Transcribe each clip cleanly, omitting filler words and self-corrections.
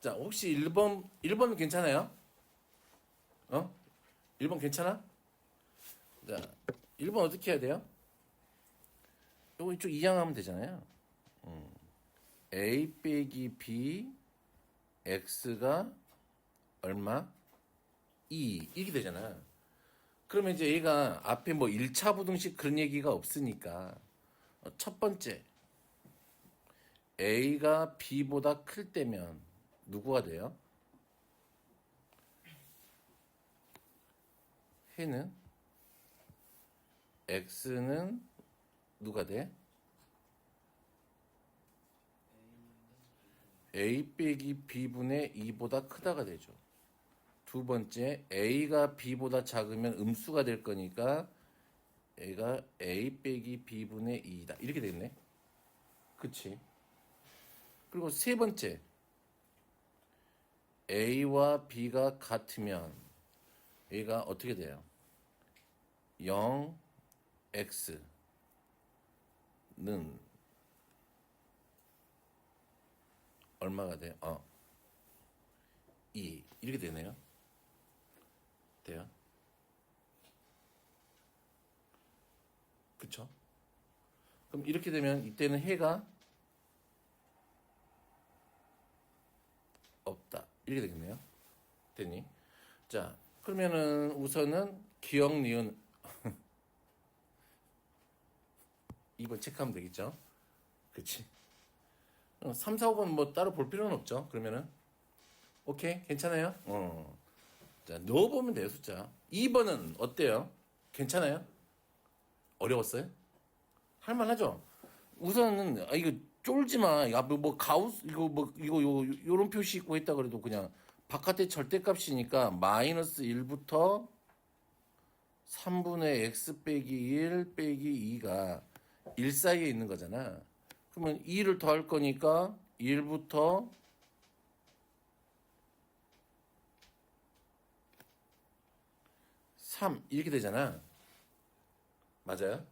자, 혹시 1번은 괜찮아요? 어? 1번 괜찮아? 자, 1번 어떻게 해야 돼요? 요거 이쪽 이항하면 되잖아요. A 빼기 B, X가 얼마? 2. 이렇게 되잖아. 그러면 이제 얘가 앞에 뭐 1차 부등식 그런 얘기가 없으니까 첫 번째 A가 B보다 클 때면 누구가 돼요? 해는 X는 누가 돼? A 빼기 B분의 2보다 크다가 되죠. 두 번째, A가 B보다 작으면 음수가 될 거니까 A가 A 빼기 B분의 2다. 이렇게 되겠네. 그치? 그리고 세 번째, A와 B가 같으면 A가 어떻게 돼요? 0, X는 얼마가 돼요? 2. 이렇게 되네요. 돼요? 그쵸? 그럼 이렇게 되면 이때는 해가 없다. 이렇게 되겠네요. 됐니? 자, 그러면은 우선은 기억, 니은 2번 체크하면 되겠죠? 그치? 3, 4, 5번 뭐 따로 볼 필요는 없죠? 그러면은 오케이? 괜찮아요? 자, 넣어보면 돼요, 숫자. 2번은 어때요? 괜찮아요? 어려웠어요? 할만하죠? 우선은, 이거 쫄지 마. 야, 뭐, 가우스, 요런 표시 있고 했다 그래도 그냥 바깥에 절대값이니까 마이너스 1부터 3분의 x 빼기 1 빼기 2가 1 사이에 있는 거잖아. 그러면 2를 더할 거니까 1부터 3 이렇게 되잖아. 맞아요?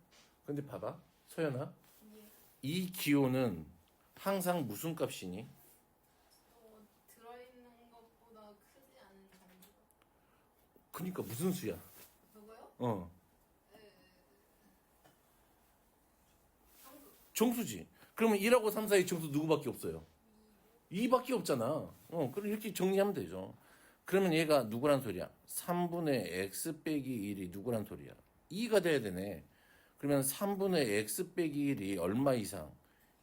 근데 봐봐. 소연아. 예. 이 기호는 항상 무슨 값이니? 들어있는 것보다 크지 않은 정도. 그니까 무슨 수야? 누구요? 한국. 정수지. 그러면 1하고 3 사이 정수 누구밖에 없어요? 2밖에 없잖아. 그럼 이렇게 정리하면 되죠. 그러면 얘가 누구란 소리야? 3분의 x 빼기 1이 누구란 소리야? 2가 돼야 되네. 그러면 3분의 x 빼기 1이 얼마 이상?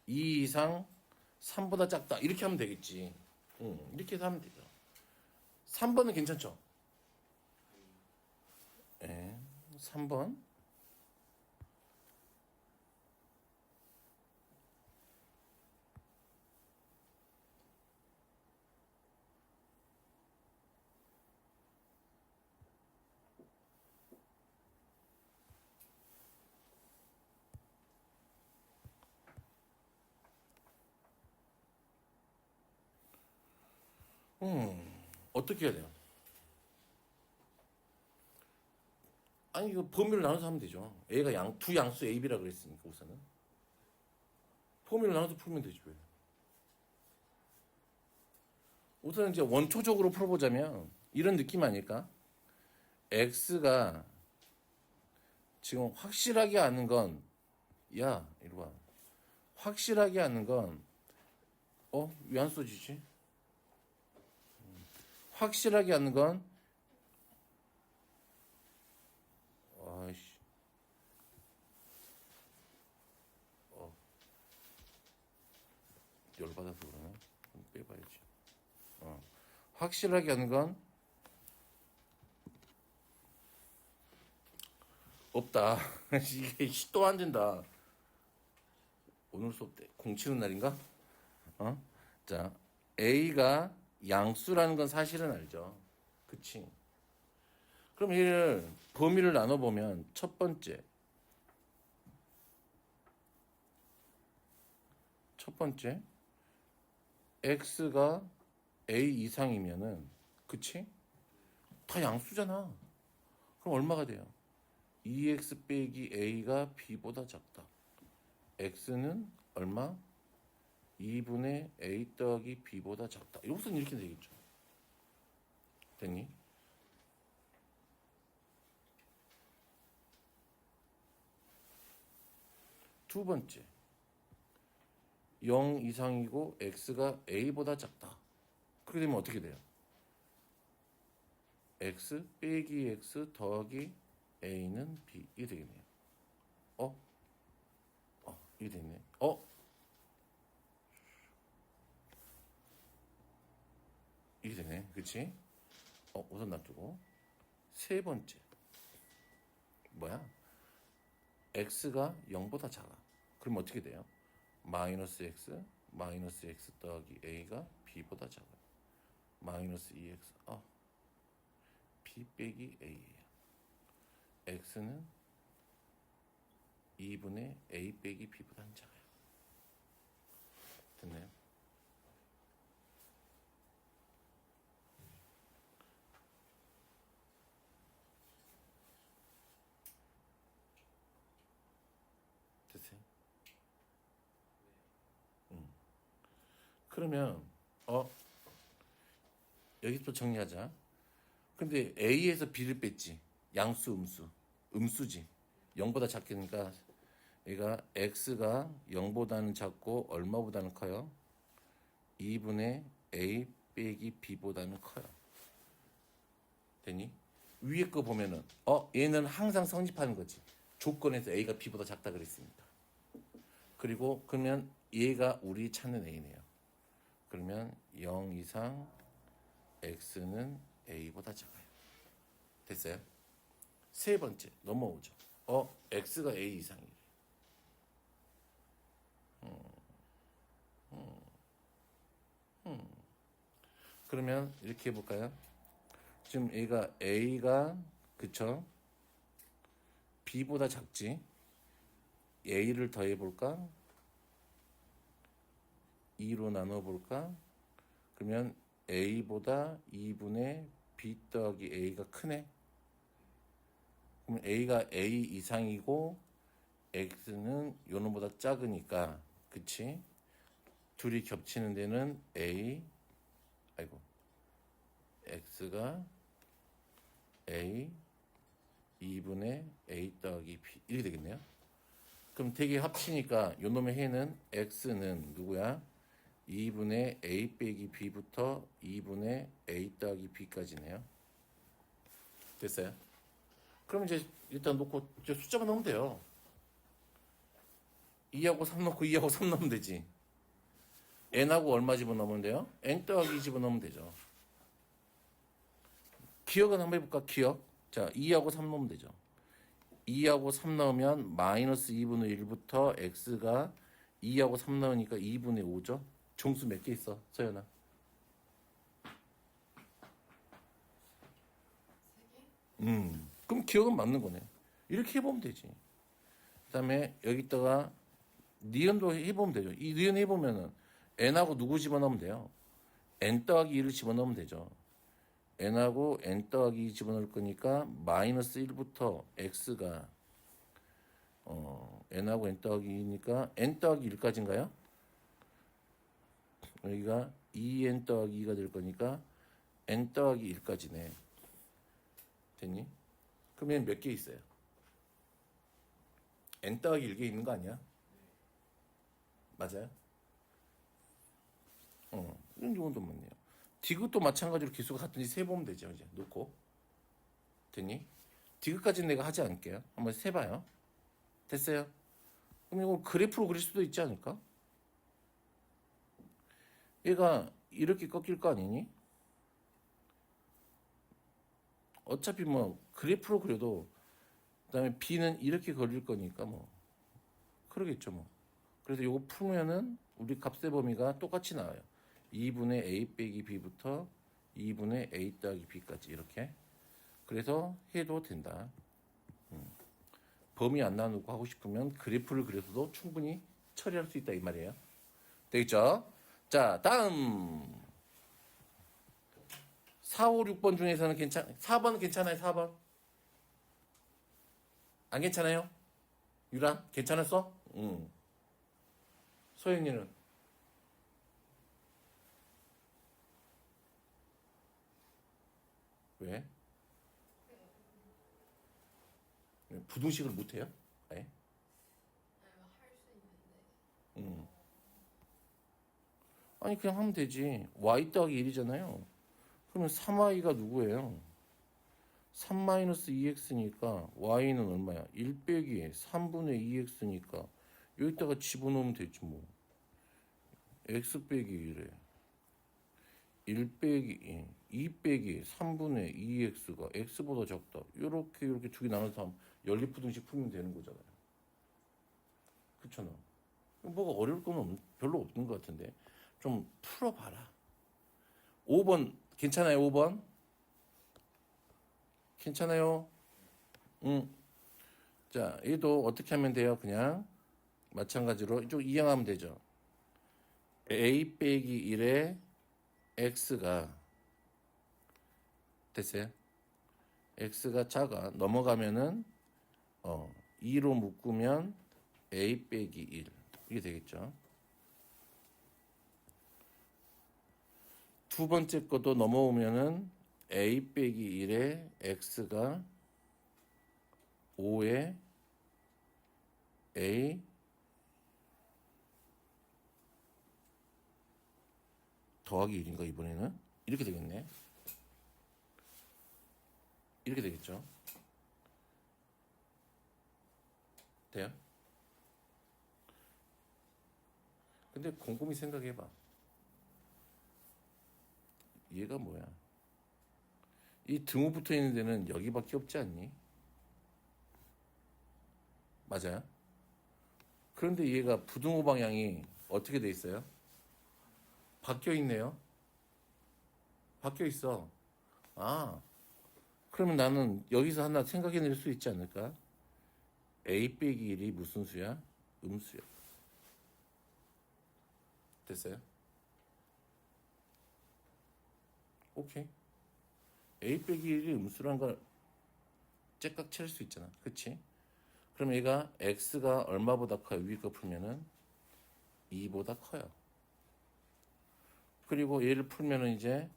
2 이상 3보다 작다. 이렇게 하면 되겠지. 이렇게 해서 하면 되죠. 3번은 괜찮죠? 예. 3번. 어떻게 해야 돼요? 아니, 이거 범위를 나눠서 하면 되죠. A가 두 양수 A, B라 그랬으니까, 우선은. 범위를 나눠서 풀면 되지, 왜. 우선 이제 원초적으로 풀어보자면, 이런 느낌 아닐까? X가 지금 확실하게 아는 건, 야, 이리 와. 확실하게 아는 건, 왜 안 써지지? 확실하게 아는 건, 아이씨. 열받아서 그러나? 좀 빼봐야지. 확실하게 아는 건, 없다. 이게 또 안 된다. 오늘 수업 때 공 치는 날인가? 자, A가 양수라는 건 사실은 알죠. 그치? 그럼 얘를 범위를 나눠보면 첫 번째 X가 A 이상이면은 그치? 다 양수잖아. 그럼 얼마가 돼요? 2X 빼기 A가 B보다 작다. X는 얼마? 2분의 a 더하기 b보다 작다. 이것은 이렇게 되겠죠. 됐니? 두 번째, 0 이상이고 x가 a보다 작다. 그렇게 되면 어떻게 돼요? x 빼기 x 더하기 a는 b. 이게 되겠네요. 이게 되네. 이게 되네. 그치? 우선 놔두고. 세 번째. 뭐야? x가 0보다 작아. 그럼 어떻게 돼요? 마이너스 x 더하기 a가 b보다 작아요. 마이너스 2x. b 빼기 a예요. x는 2분의 a 빼기 b보다 작아요. 됐나요? 됐어요? 그러면 여기 또 정리하자. 근데 a에서 b를 뺐지. 양수 음수지. 0보다 작으니까 얘가 x가 0보다는 작고 얼마보다는 커요? 2분의 a 빼기 b보다는 커요. 됐니? 위에 거 보면은 얘는 항상 성립하는 거지. 조건에서 a가 b보다 작다 그랬으니까. 그리고 그러면 얘가 우리 찾는 a네요. 그러면 0 이상 x는 a보다 작아요. 됐어요? 세 번째 넘어오죠. x가 a 이상이래. 그러면 이렇게 해볼까요? 지금 a가 그쵸? b보다 작지? a를 더해볼까? 2로 나눠볼까? 그러면 a보다 2분의 b 더하기 a가 크네? 그럼 a가 a 이상이고 x는 요놈보다 작으니까 그치? 둘이 겹치는 데는 x가 a 2분의 a 더하기 b 이렇게 되겠네요. 그럼 대개 합치니까 요놈의 해는 x는 누구야? 2분의 a 빼기 b부터 2분의 a 더하기 b까지네요. 됐어요? 그럼 이제 일단 놓고 이제 숫자만 넣으면 돼요. 2하고 3 넣고 2하고 3 넣으면 되지. n하고 얼마 집어넣으면 돼요? n 더하기 2 집어넣으면 되죠. 기억은 한번 해볼까? 기억. 자, 2하고 3 넣으면 되죠. 2하고 3 넣으면 마이너스 2분의 1부터 x가 2하고 3 넣으니까 2분의 5죠. 정수 몇 개 있어, 서연아? 3개? 그럼 기억은 맞는 거네. 이렇게 해보면 되지. 그 다음에 여기다가 니은도 해보면 되죠. 이 니은 해보면은 n하고 누구 집어넣으면 돼요? n 더하기 1을 집어넣으면 되죠. n하고 n 더하기 2 집어넣을 거니까 마이너스 1부터 x가 n하고 n 더하기 2니까 n 더하기 1까지인가요? 여기가 2n 더하기 2가 될 거니까 n 더하기 1까지네. 됐니? 그러면 몇 개 있어요? n 더하기 1개 있는 거 아니야? 맞아요? 이런 경우도 많네요. 디귿도 마찬가지로 개수가 같은지 세보면 되죠. 이제 놓고. 됐니? 디귿까지는 내가 하지 않을게요. 한번 세봐요. 됐어요? 그럼 이걸 그래프로 그릴 수도 있지 않을까? 얘가 이렇게 꺾일 거 아니니? 어차피 뭐 그래프로 그려도 그다음에 b는 이렇게 그릴 거니까 뭐 그러겠죠 뭐. 그래서 이거 풀면은 우리 값의 범위가 똑같이 나와요. 2분의 a 빼기 b부터 2분의 a 더하기 b까지 이렇게. 그래서 해도 된다. 범위 안 나누고 하고 싶으면 그래프를 그려서도 충분히 처리할 수 있다 이 말이에요. 되겠죠? 자, 다음 4, 5, 6번 중에서는 4번 괜찮아요? 4번? 안 괜찮아요? 유라? 괜찮았어? 소연이는? 왜? 부등식을 못해요? 아예? 할수 있는데. 음. 아니 그냥 하면 되지. y 더하기 1이잖아요. 그러면 3y가 누구예요? 3-2x니까 y는 얼마야? 1 빼기 3분의 2x니까 여기다가 집어넣으면 되지 뭐. x 빼기 1에 1 빼기 2 빼기 3분의 2x가 x보다 작다. 이렇게 두 개 나눠서 하면 연립부등식 풀면 되는 거잖아요. 그렇잖아. 뭐가 어려울 건 별로 없는 것 같은데 좀 풀어봐라. 5번 괜찮아요? 5번? 괜찮아요? 응. 자, 얘도 어떻게 하면 돼요? 그냥 마찬가지로 이쪽 이항하면 되죠. a 빼기 1에 x가 됐어요? x가 작아. 넘어가면은 2로 묶으면 a 빼기 1 이게 되겠죠. 두 번째 것도 넘어오면은 a 빼기 1에 x가 5에 a 더하기 1인가 이번에는? 이렇게 되겠네. 이렇게 되겠죠. 돼요? 근데 곰곰이 생각해봐. 얘가 뭐야? 이 등호 붙어 있는 데는 여기밖에 없지 않니? 맞아요? 그런데 얘가 부등호 방향이 어떻게 돼 있어요? 바뀌어 있네요. 바뀌어 있어. 아, 그러면 나는 여기서 하나 생각해낼 수 있지 않을까? a 빼기 1이 무슨 수야? 음수야. 됐어요? 오케이. a 빼기 1이 음수란 걸 째깍 칠 수 있잖아. 그치? 그럼 얘가 x가 얼마보다 커요? 위에 거 풀면은 2보다 커요. 그리고 얘를 풀면은 이제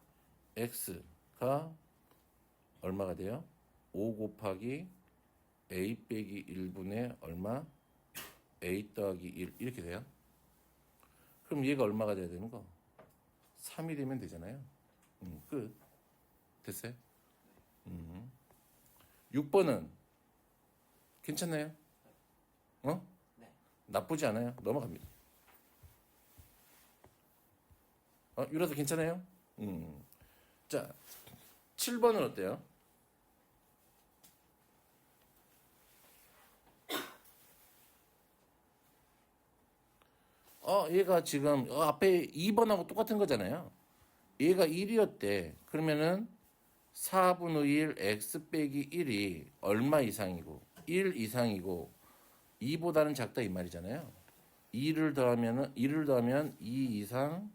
x가 얼마가 돼요? 5 곱하기 a 빼기 1분의 얼마? a 더하기 1 이렇게 돼요. 그럼 얘가 얼마가 돼야 되는 거? 3이 되면 되잖아요. 끝. 됐어요? 6번은 괜찮나요? 어? 네. 나쁘지 않아요. 넘어갑니다. 유라도 괜찮아요? 자, 7번은 어때요? 얘가 지금 앞에 2번하고 똑같은 거잖아요. 얘가 1이었대. 그러면은 4분의 1 x 빼기 1이 얼마 이상이고 1 이상이고 2보다는 작다 이 말이잖아요. 2를 더하면 2 이상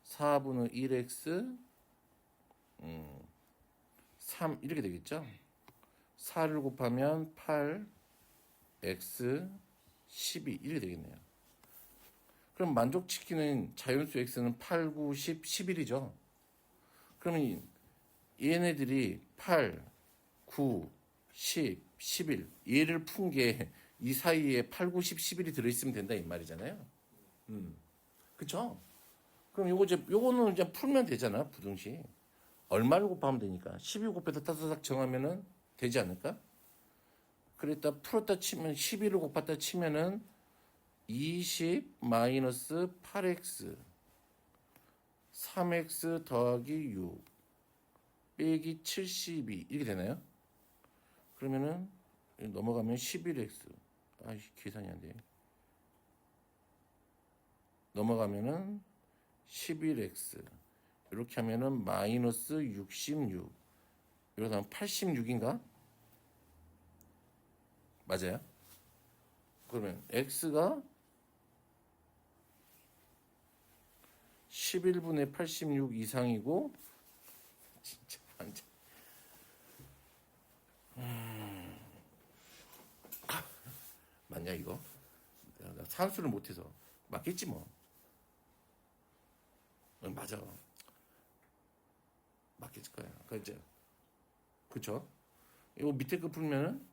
4분의 1x 3 이렇게 되겠죠. 4를 곱하면 8 x 12 이렇게 되겠네요. 그럼 만족시키는 자연수 x는 8, 9, 10, 11이죠. 그러면 얘네들이 8, 9, 10, 11 얘를 푼 게 이 사이에 8, 9, 10, 11이 들어있으면 된다 이 말이잖아요. 그쵸? 그럼 요거는 이제 풀면 되잖아 부등식. 얼마를 곱하면 되니까 12 곱해서 따다닥 정하면은 되지 않을까? 그랬다 풀었다 치면 12를 곱했다 치면은 20 마이너스 8x 3x 더하기 6 빼기 72 이렇게 되나요? 그러면은 넘어가면 11x 아이씨 계산이 안 돼. 넘어가면은 11x 이렇게 하면은 마이너스 66 이렇게 하면 86인가? 맞아요? 그러면 x가 11분의 86 이상이고 진짜 완전 맞냐 이거? 나 산수를 못해서 맞겠지 뭐. 맞아. 맞겠을 거야. 그 이제 그쵸? 이거 밑에 거 풀면은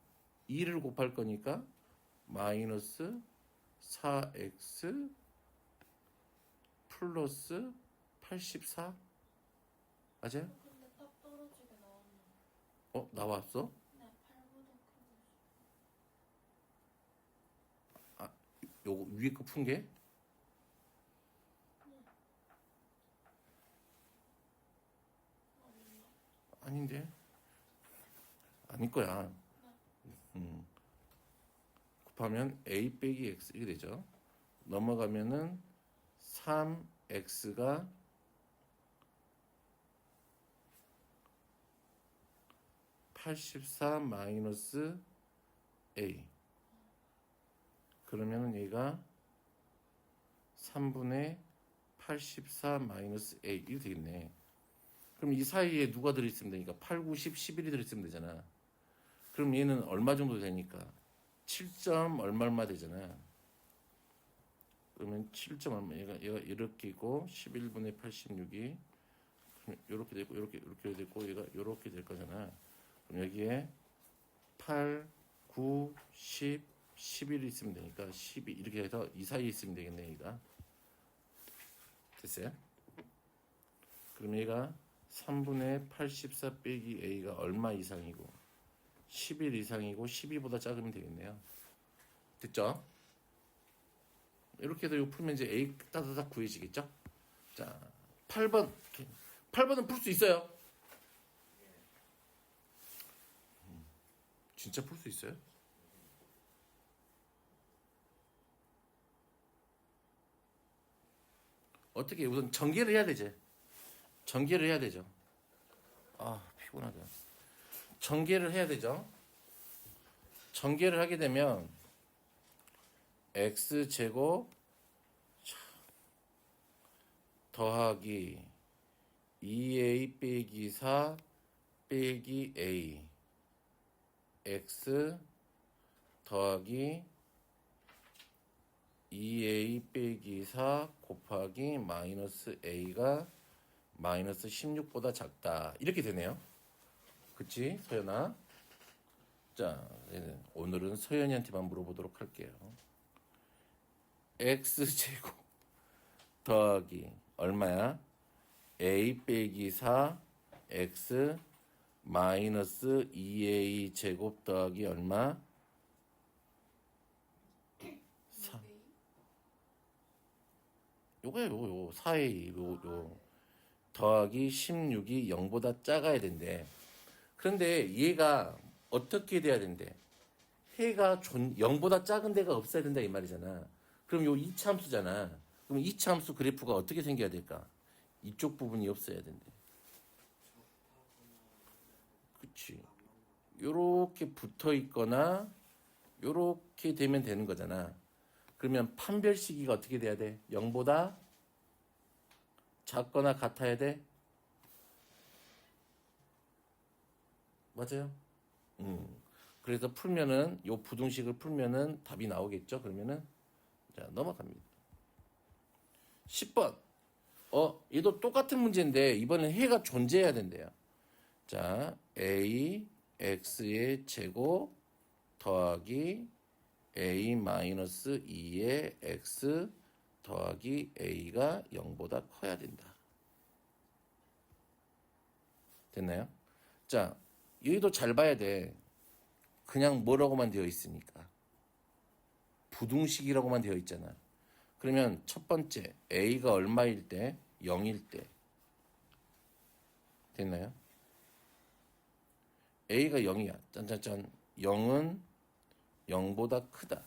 2를 곱할 거니까 마이너스 4x 플러스 84 맞아요? 근데 딱 떨어지게 나왔네. 나왔어? 네, 8보다 큰 거. 요거 위에 거 푼 게? 아닌가? 아닌데? 아닐 거야. 곱하면 a 빼기 x 이렇게 되죠. 넘어가면은 3x가 84 마이너스 a. 그러면은 얘가 3분의 84 마이너스 a 이렇게 되겠네. 그럼 이 사이에 누가 들어있으면 되니까 8, 9, 10, 11이 들어있으면 되잖아. 그럼 얘는 얼마 정도 되니까 7점 얼마 되잖아. 그러면 7점 얼마 얘가 이렇게 있고 11분의 86이 이렇게 되고 이렇게 되고 얘가 이렇게 될 거잖아. 그럼 여기에 8, 9, 10, 11이 있으면 되니까 12 이렇게 해서 이 사이에 있으면 되겠네 얘가. 됐어요? 그럼 얘가 3분의 84 빼기 a가 얼마 이상이고 11 이상이고 12보다 작으면 되겠네요. 됐죠? 이렇게 해서 이거 풀면 이제 a 따다닥 구해지겠죠? 자, 8번. 8번은 풀 수 있어요. 진짜 풀 수 있어요? 어떻게 우선 전개를 해야 되지. 전개를 해야 되죠. 피곤하다. 전개를 해야 되죠. 전개를 하게 되면 x제곱 더하기 2a 빼기 4 빼기 a x 더하기 2a 빼기 4 곱하기 마이너스 a가 마이너스 16보다 작다. 이렇게 되네요. 그치 서연아? 자, 오늘은 서연이한테만 물어보도록 할게요. x제곱 더하기 얼마야? a 빼기 4 x 마이너스 2a 제곱 더하기 얼마? 4. 요거야 요거 4a 요 더하기 16이 0보다 작아야 된대. 그런데 얘가 어떻게 돼야 된대? 해가 0보다 작은 데가 없어야 된다 이 말이잖아. 그럼 요 이차함수잖아. 그럼 이차함수 그래프가 어떻게 생겨야 될까? 이쪽 부분이 없어야 된대. 그치. 요렇게 붙어 있거나 요렇게 되면 되는 거잖아. 그러면 판별 시기가 어떻게 돼야 돼? 0보다 작거나 같아야 돼? 맞아요? 그래서 풀면은 요 부등식을 풀면은 답이 나오겠죠? 그러면은 자, 넘어갑니다. 10번. 얘도 똑같은 문제인데 이번엔 해가 존재해야 된대요. 자, a x의 제곱 더하기 a 마이너스 2의 x 더하기 a가 0보다 커야 된다. 됐나요? 자, 여기도 잘 봐야 돼. 그냥 뭐라고만 되어 있으니까. 부등식이라고만 되어 있잖아. 그러면 첫 번째 a가 얼마일 때? 0일 때. 됐나요? a가 0이야. 짠짠짠. 0은 0보다 크다.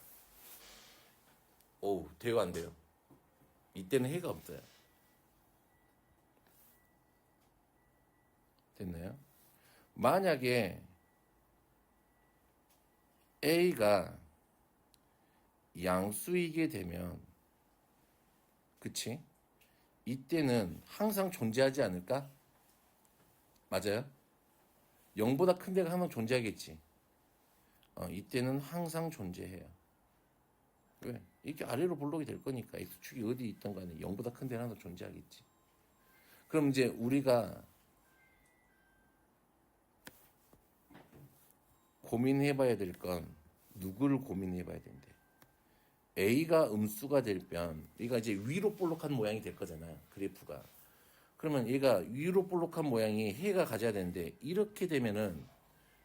오, 돼요 안 돼요? 이때는 해가 없어요. 됐나요? 만약에 a가 양수이게 되면 그치? 이때는 항상 존재하지 않을까? 맞아요? 0보다 큰 데가 항상 존재하겠지. 이때는 항상 존재해요. 왜? 이렇게 아래로 볼록이 될 거니까 x축이 어디 있던 간에 0보다 큰 데는 항상 존재하겠지. 그럼 이제 우리가 고민해봐야 될 건 누구를 고민해봐야 된대. A가 음수가 되면 얘가 이제 위로 볼록한 모양이 될 거잖아요. 그래프가. 그러면 얘가 위로 볼록한 모양이 해가 가져야 되는데 이렇게 되면은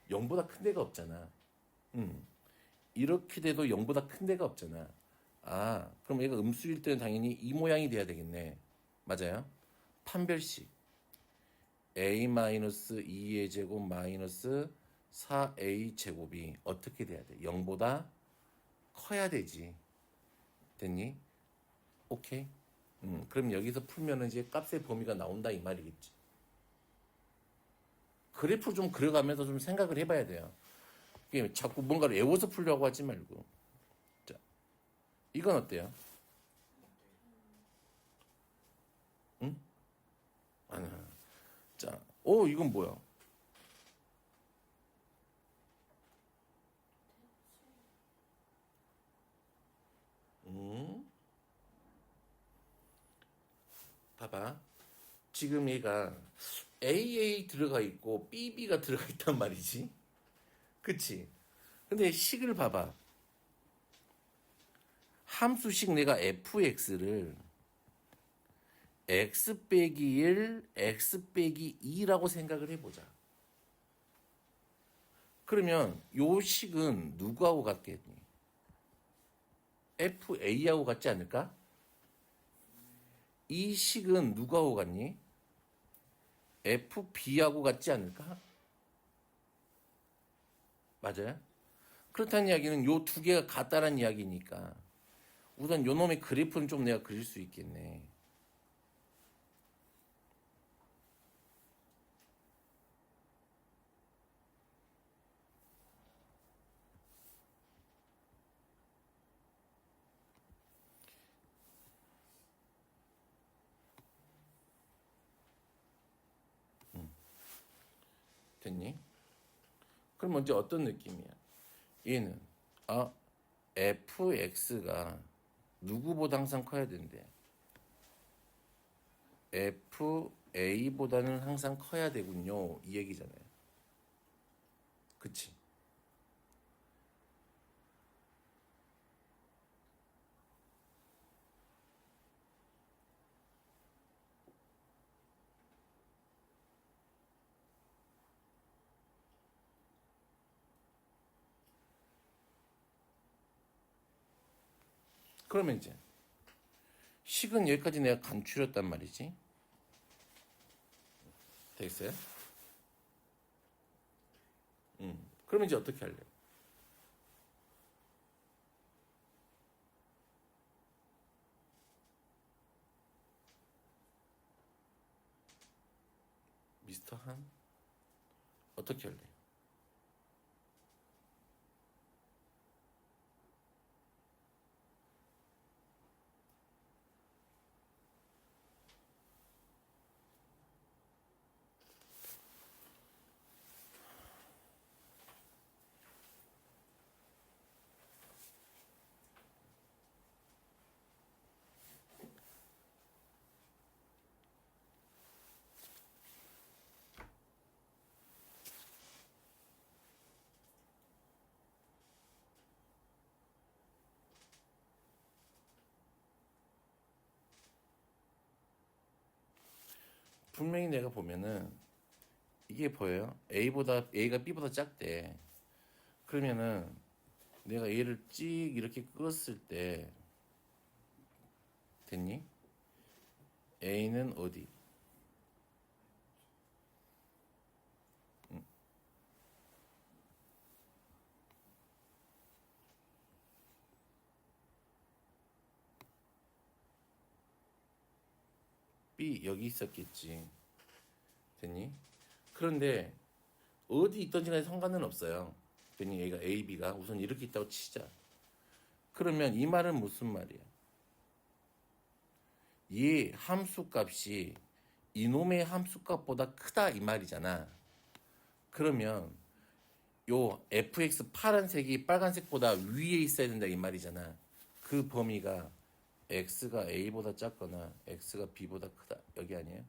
0보다 큰 데가 없잖아. 이렇게 돼도 0보다 큰 데가 없잖아. 아, 그럼 얘가 음수일 때는 당연히 이 모양이 돼야 되겠네. 맞아요? 판별식. a-2의 제곱 마이너스 4a 제곱이 어떻게 돼야 돼? 0보다 커야 되지. 됐니? 오케이. 그럼 여기서 풀면은 이제 값의 범위가 나온다 이 말이겠지. 그래프 좀 그려가면서 좀 생각을 해봐야 돼요. 이게 자꾸 뭔가를 외워서 풀려고 하지 말고. 자, 이건 어때요? 응? 아니. 자, 이건 뭐야? 봐봐. 지금 얘가 AA 들어가 있고 BB가 들어가 있단 말이지. 그치? 근데 식을 봐봐. 함수식 내가 fx를 x 빼기 1, x 빼기 2라고 생각을 해보자. 그러면 요 식은 누구하고 같겠니? FA하고 같지 않을까? 이 식은 누구하고 같니? FB하고 같지 않을까? 맞아요? 그렇다는 이야기는 요 두 개가 같다는 이야기니까 우선 요 놈의 그래프는 좀 내가 그릴 수 있겠네. 됐니? 그럼 먼저 어떤 느낌이야? 얘는 fx가 누구보다 항상 커야 된대. fa보다는 항상 커야 되군요. 이 얘기잖아요. 그치? 그러면 이제 식은 여기까지 내가 간추렸단 말이지. 되겠어요? 그러면 이제 어떻게 할래? 미스터 한? 어떻게 할래? 분명히 내가 보면은 이게 보여요? A가 B보다 작대. 그러면은 내가 A를 찍 이렇게 끄었을 때 됐니? A는 어디? B 여기 있었겠지. 됐니? 그런데 어디 있던지 간에 상관은 없어요. 됐니? 얘가 A, B가 우선 이렇게 있다고 치자. 그러면 이 말은 무슨 말이야? 이 함수값이 이놈의 함수값보다 크다 이 말이잖아. 그러면 요 fx 파란색이 빨간색보다 위에 있어야 된다 이 말이잖아. 그 범위가 x가 a보다 작거나 x가 b보다 크다 여기 아니에요?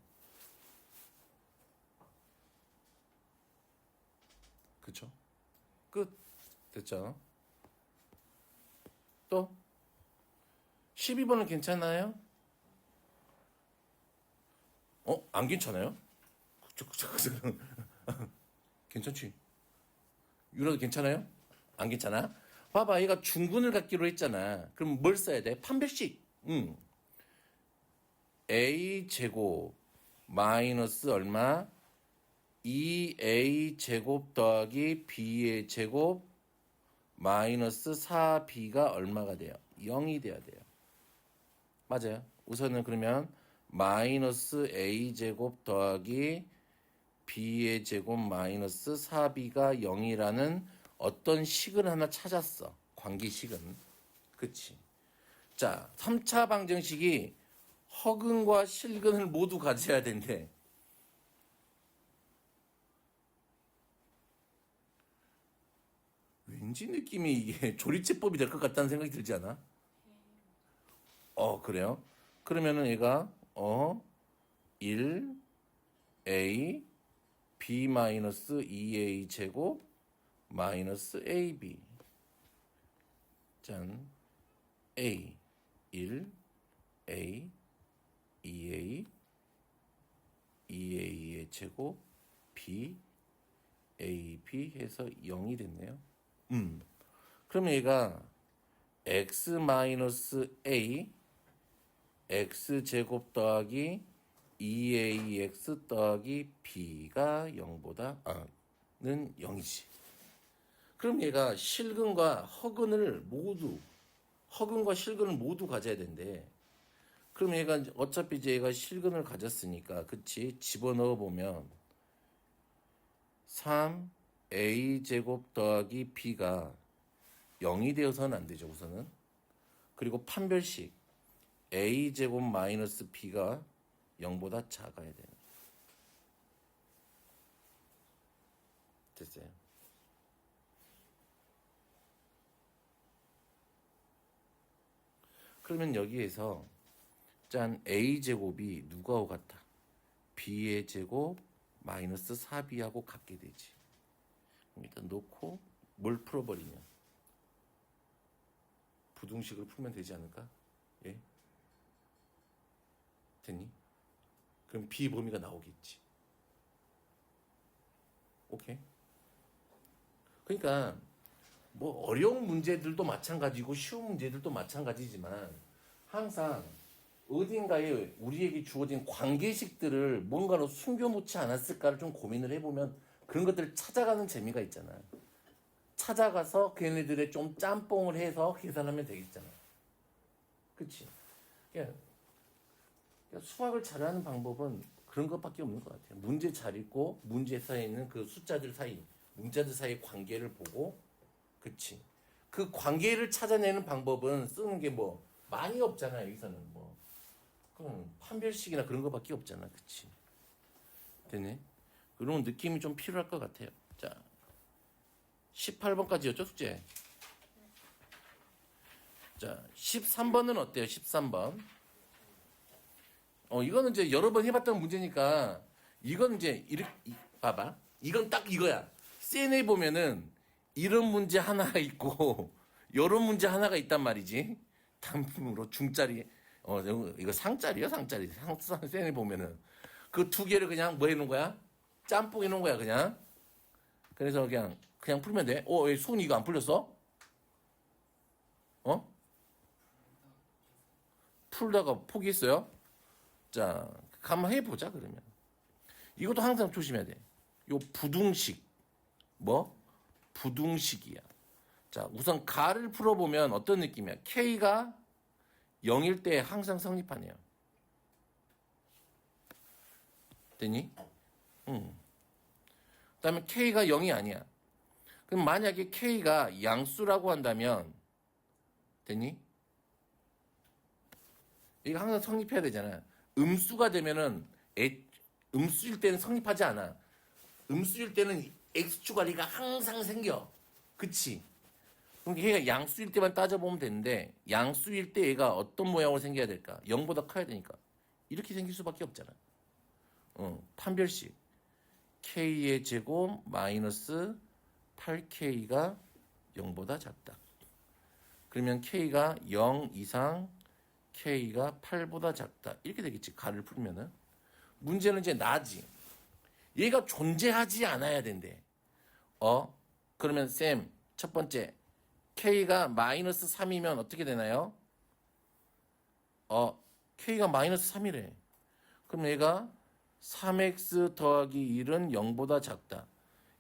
그쵸? 끝. 됐죠? 또 12번은 괜찮아요? 안 괜찮아요? 괜찮지? 유라도 괜찮아요? 안 괜찮아? 봐봐, 얘가 중근을 갖기로 했잖아. 그럼 뭘 써야 돼? 판별식. a 제곱 마이너스 얼마? 2a 제곱 더하기 b의 제곱 마이너스 4b가 얼마가 돼요? 0이 돼야 돼요. 맞아요. 우선은 그러면 마이너스 a 제곱 더하기 b의 제곱 마이너스 4b가 0이라는 어떤 식을 하나 찾았어. 관계식은. 그치? 자, 3차 방정식이 허근과 실근을 모두 가져야 된대. 왠지 느낌이 이게 조리제법이 될 것 같다는 생각이 들지 않아? 그래요? 그러면은 얘가 1a b 마이너스 2a 제곱 마이너스 ab 짠 a 1 a 2a 2a의 제곱 b ab 해서 0이 됐네요. 그러면 얘가 x 마이너스 a x 제곱 더하기 2ax 더하기 b가 0보다 는 0이지. 그럼 얘가 실근과 허근과 실근을 모두 가져야 된대. 그럼 얘가 어차피 이제 얘가 실근을 가졌으니까 그치? 집어넣어 보면 3a 제곱 더하기 b가 0이 되어서는 안 되죠, 우선은. 그리고 판별식 a 제곱 마이너스 b가 0보다 작아야 되는. 됐어요. 그러면 여기에서 짠 a 제곱이 누구하고 같아? b의 제곱 마이너스 4b하고 같게 되지. 일단 놓고 뭘 풀어버리면 부등식을 풀면 되지 않을까? 예? 됐니? 그럼 b 범위가 나오겠지. 오케이? 그러니까 뭐 어려운 문제들도 마찬가지고 쉬운 문제들도 마찬가지지만 항상 어딘가에 우리에게 주어진 관계식들을 뭔가로 숨겨놓지 않았을까를 좀 고민을 해보면 그런 것들을 찾아가는 재미가 있잖아. 찾아가서 걔네들의 좀 짬뽕을 해서 계산하면 되겠잖아. 그치? 그러니까 수학을 잘하는 방법은 그런 것밖에 없는 것 같아요. 문제 잘 읽고 문제 사이에 있는 그 숫자들 사이, 문자들 사이의 관계를 보고, 그치? 그 관계를 찾아내는 방법은 쓰는 게 뭐 많이 없잖아요. 여기서는 뭐 그럼 판별식이나 그런 것밖에 없잖아. 그치? 되네? 그런 느낌이 좀 필요할 것 같아요. 자, 18번까지였죠, 숙제? 자, 13번은 어때요? 13번. 이거는 이제 여러 번 해봤던 문제니까, 이건 이제, 봐봐. 이건 딱 이거야. 센에 보면은, 이런 문제 하나가 있고, 이런 문제 하나가 있단 말이지. 단품으로 중짜리, 이거 상짜리야, 상짜리. 센에 보면은. 그 두 개를 그냥 뭐 해놓은 거야? 짬뽕 해놓은 거야, 그냥. 그래서 그냥 풀면 돼. 왜 손 이거 안 풀렸어? 풀다가 포기했어요? 자, 한번 해보자, 그러면. 이것도 항상 조심해야 돼. 요 부등식. 뭐? 부등식이야. 자, 우선 가를 풀어보면 어떤 느낌이야? K가 0일 때 항상 성립하네요. 됐니? 그 다음에 K가 0이 아니야. 그럼 만약에 K가 양수라고 한다면, 됐니? 이거 항상 성립해야 되잖아. 음수가 되면은, 음수일 때는 성립하지 않아. 음수일 때는 X축가리가 항상 생겨. 그치? 그럼 얘가 양수일 때만 따져보면 되는데, 양수일 때 얘가 어떤 모양으로 생겨야 될까? 0보다 커야 되니까. 이렇게 생길 수밖에 없잖아. 판별식. K의 제곱 마이너스 8K가 0보다 작다. 그러면 K가 0 이상 K가 8보다 작다. 이렇게 되겠지. 가를 풀면은. 문제는 이제 나지. 얘가 존재하지 않아야 된대. 그러면 쌤, 첫 번째 K가 마이너스 3이면 어떻게 되나요? K가 마이너스 3이래. 그럼 얘가 3x 더하기 1은 0보다 작다.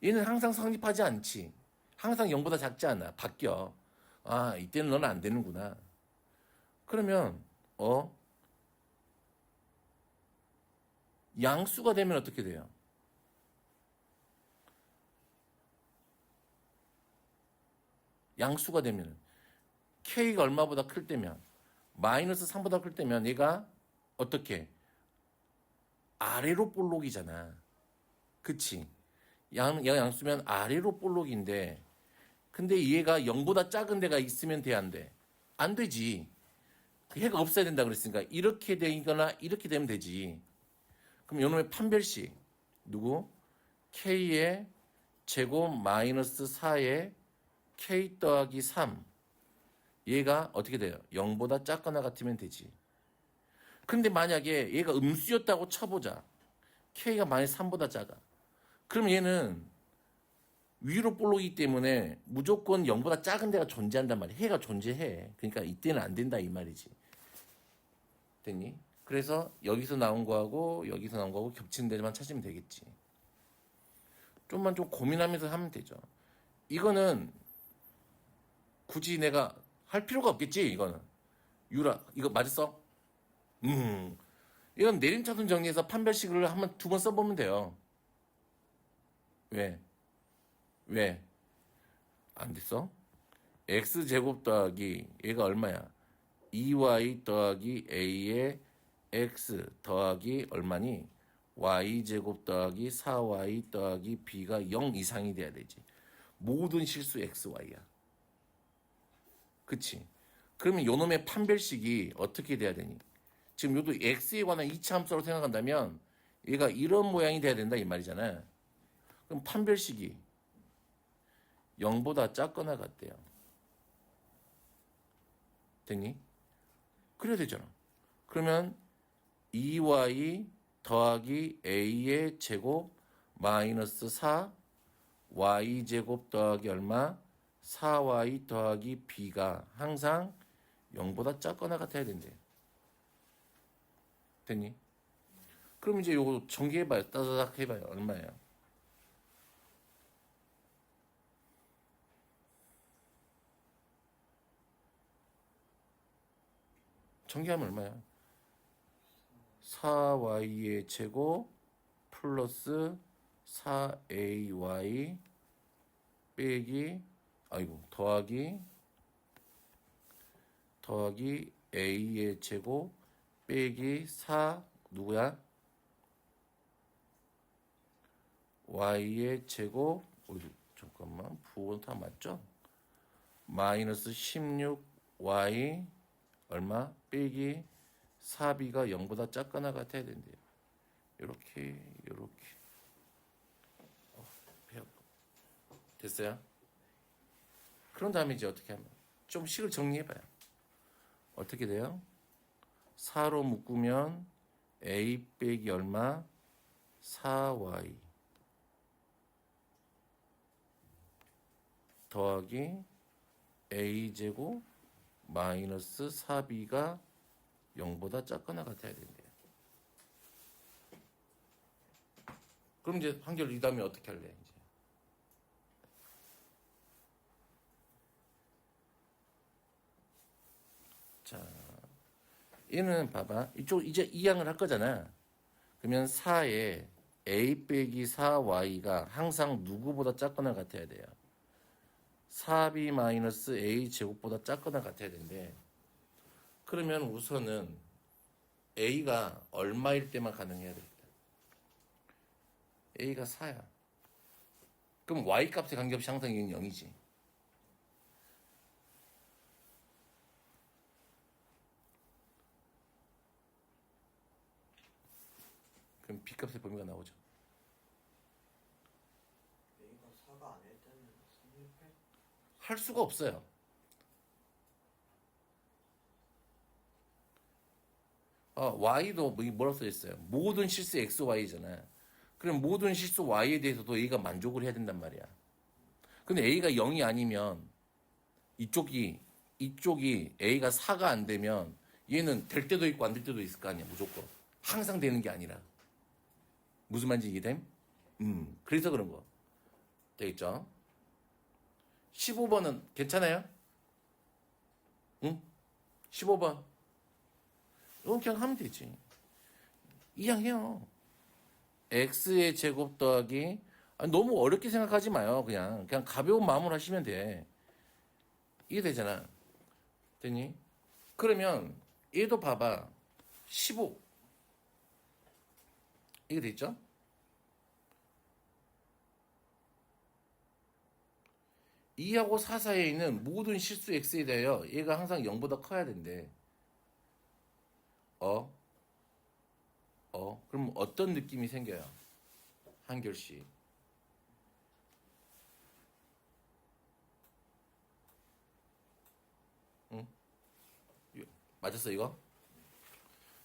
얘는 항상 성립하지 않지. 항상 0보다 작지 않아. 바뀌어. 아, 이때는 너는 안 되는구나. 그러면 양수가 되면 어떻게 돼요? 양수가 되면 K가 얼마보다 클 때면 마이너스 3보다 클 때면 얘가 어떻게 아래로 볼록이잖아. 그치? 양수면 아래로 볼록인데 근데 얘가 0보다 작은 데가 있으면 돼, 안 돼? 안 되지. 그 해가 없어야 된다 그랬으니까 이렇게 되거나 이렇게 되면 되지. 그럼 요놈의 판별식 누구? K의 제곱 마이너스 4의 K 더하기 3 얘가 어떻게 돼요? 0보다 작거나 같으면 되지. 근데 만약에 얘가 음수였다고 쳐보자. K가 마이너스 3보다 작아. 그럼 얘는 위로 볼록이기 때문에 무조건 0보다 작은 데가 존재한단 말이야. 해가 존재해. 그러니까 이때는 안 된다 이 말이지. 됐니? 그래서 여기서 나온 거하고 여기서 나온 거하고 겹치는 데만 찾으면 되겠지. 좀만 좀 고민하면서 하면 되죠. 이거는 굳이 내가 할 필요가 없겠지. 이거는 유라 이거 맞았어? 이건 내림차순 정리해서 판별식을 한번 2번 써보면 돼요. 왜? 안 됐어? x제곱 더하기 얘가 얼마야? 2y 더하기 a의 x 더하기 얼마니? y제곱 더하기 4y 더하기 b가 0 이상이 돼야 되지. 모든 실수 xy야. 그치? 그러면 요놈의 판별식이 어떻게 돼야 되니? 지금 요도 x에 관한 이차함수로 생각한다면 얘가 이런 모양이 돼야 된다 이 말이잖아. 그럼 판별식이 0보다 작거나 같대요. 됐니? 그래야 되잖아. 그러면 2y 더하기 a의 제곱 마이너스 4 y제곱 더하기 얼마? 4y 더하기 b가 항상 0보다 작거나 같아야 된대. 됐니? 그럼 이제 요거 전개해봐요. 따다닥 해봐요. 얼마예요? 전개하면 얼마야? 4y의 제곱 플러스 4ay 빼기 더하기 a의 제곱 빼기 4 누구야? y의 제곱 잠깐만 부호는 다 맞죠? 마이너스 16y 얼마? 빼기 4b가 0보다 작거나 같아야 된대요. 요렇게 배워. 됐어요? 그런 다음에 이제 어떻게 하면 좀 식을 정리해봐요. 어떻게 돼요? 4로 묶으면 a 빼기 얼마? 4y 더하기 a제곱 마이너스 4b가 0보다 작거나 같아야 된대요. 그럼 이제 한결 이 다음에 어떻게 할래? 이제 자, 얘는 봐봐. 이쪽 이제 이항을 할 거잖아. 그러면 4에 a 빼기 4y가 항상 누구보다 작거나 같아야 돼요. 4b 마이너스 a 제곱보다 작거나 같아야 되는데 그러면 우선은 a가 얼마일 때만 가능해야 되겠다. a가 4야. 그럼 y 값에 관계없이 항상 이건 0이지. 그럼 b 값의 범위가 나오죠. A가 4가 아닐 때는 할 수가 없어요. y도 뭐라고 써 있어요? 모든 실수 x, y잖아요. 그럼 모든 실수 y에 대해서도 a가 만족을 해야 된단 말이야. 근데 a가 0이 아니면 이쪽이 a가 4가 안 되면 얘는 될 때도 있고 안 될 때도 있을 거 아니야, 무조건. 항상 되는 게 아니라. 무슨 말인지 이해됨? 그래서 그런 거. 되겠죠? 15번은 괜찮아요? 응? 15번. 이건 그냥 하면 되지. 이양해요. x의 제곱 더하기 너무 어렵게 생각하지 마요. 그냥 가벼운 마음으로 하시면 돼. 이게 되잖아. 됐니? 그러면 얘도 봐봐. 15. 이게 됐죠? 이하고 4 사이에 있는 모든 실수 x에 대하여 얘가 항상 0보다 커야 된대. 그럼 어떤 느낌이 생겨요? 한결씩. 응? 맞았어, 이거?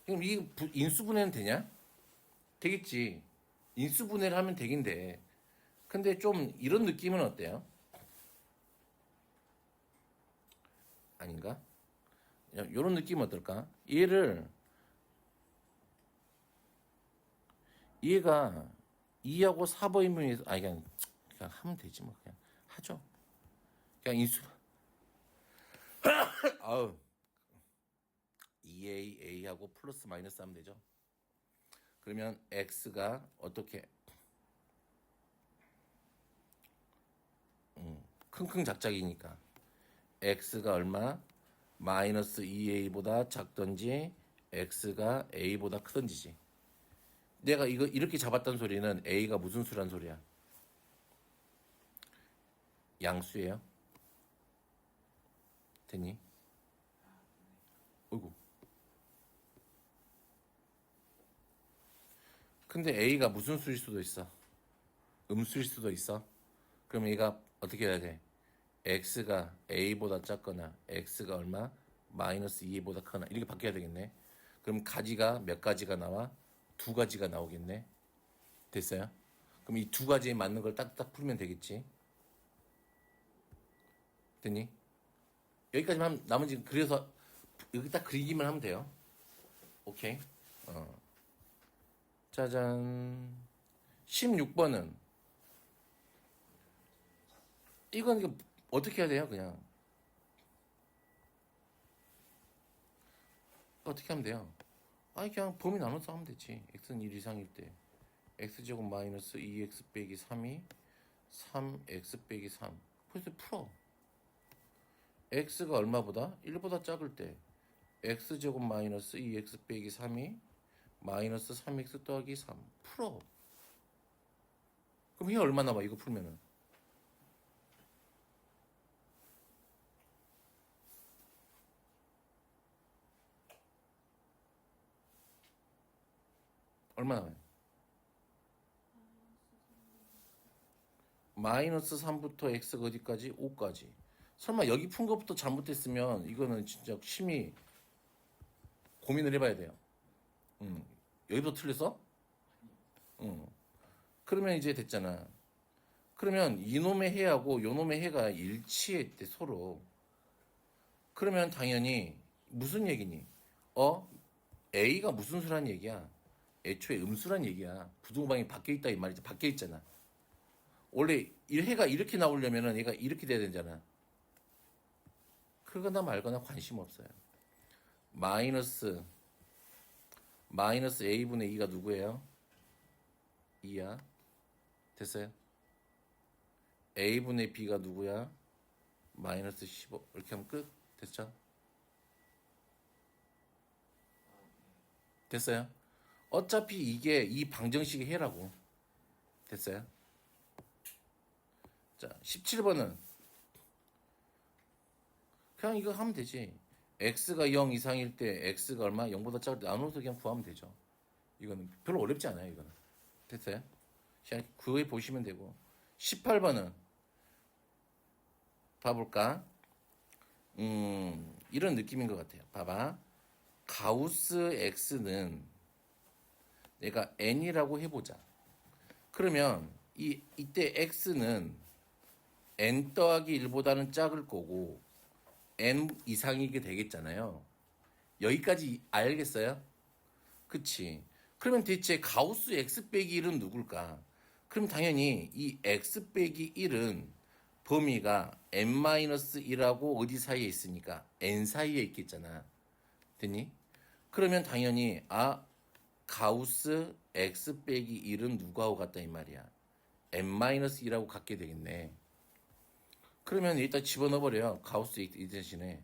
그럼 이 인수분해는 되냐? 되겠지. 인수분해를 하면 되긴 돼. 근데 좀 이런 느낌은 어때요? 아닌가? 이런 느낌은 어떨까? 얘가 2하고 4번이면 그냥 하면 되지 뭐. 그냥 하죠. 그냥 아우 2a하고 플러스 마이너스 하면 되죠. 그러면 x가 어떻게 킁킁 작작이니까 x가 얼마? 마이너스 2a보다 작던지 x가 a보다 크던지지. 내가 이거 이렇게 잡았단 소리는 a가 무슨 수란 소리야? 양수예요? 됐니? 어이구. 근데 a가 무슨 수일 수도 있어? 음수일 수도 있어? 그럼 얘가 어떻게 해야 돼? x가 a보다 작거나 x가 얼마? 마이너스 2a보다 크거나 이렇게 바뀌어야 되겠네. 그럼 가지가 몇 가지가 나와? 두 가지가 나오겠네. 됐어요? 그럼 이 두 가지에 맞는 걸 딱딱 풀면 되겠지. 됐니? 여기까지만 하면 나머지 그래서 여기 딱 그리기만 하면 돼요. 오케이. 짜잔. 16번은 이건 이거 어떻게 해야 돼요? 그냥 어떻게 하면 돼요? 아니 그냥 범위 나눠서 하면 되지. x는 1 이상일 때 x제곱 마이너스 2x 빼기 3이 3x 빼기 3. 그래서 풀어. x가 얼마보다? 1보다 작을 때 x제곱 마이너스 2x 빼기 3이 마이너스 3x 더하기 3. 풀어. 그럼 얘 얼마 남아? 이거 풀면은 얼마 남아요? 마이너스 3부터 x가 어디까지? 5까지. 설마 여기 푼 것부터 잘못됐으면 이거는 진짜 심히 고민을 해봐야 돼요. 여기도 틀렸어? 그러면 이제 됐잖아. 그러면 이놈의 해하고 요놈의 해가 일치했대 서로. 그러면 당연히 무슨 얘기니? A가 무슨 수란 얘기야? 애초에 음수란 얘기야. 부동방이 바뀌어 있다 이 말이지. 바뀌어 있잖아. 원래 해가 이렇게 나오려면은 얘가 이렇게 돼야 되잖아. 그러거나 말거나 관심 없어요. 마이너스 a분의 2가 누구예요? 2야. 됐어요? a분의 b가 누구야? 마이너스 15. 이렇게 하면 끝. 됐죠? 됐어요? 어차피 이게 이 방정식의 해라고. 됐어요? 자, 17번은 그냥 이거 하면 되지. x가 0 이상일 때 x가 얼마? 0보다 작을 때 나눠서 그냥 구하면 되죠. 이거는 별로 어렵지 않아요. 이거는. 됐어요? 그냥 그거에 보시면 되고. 18번은 봐볼까? 이런 느낌인 것 같아요. 봐봐. 가우스 x는 내가 n이라고 해보자. 그러면 이때 x는 n 더하기 1보다는 작을 거고 n 이상이게 되겠잖아요. 여기까지 알겠어요? 그치? 그러면 대체 가우스 x 빼기 1은 누굴까? 그럼 당연히 이 x 빼기 1은 범위가 n-1하고 어디 사이에 있으니까 n 사이에 있겠잖아. 됐니? 그러면 당연히 가우스 x 빼기 1은 누구하고 같다 이 말이야. n-1하고 같게 되겠네. 그러면 일단 집어넣어버려요. 가우스 이 대신에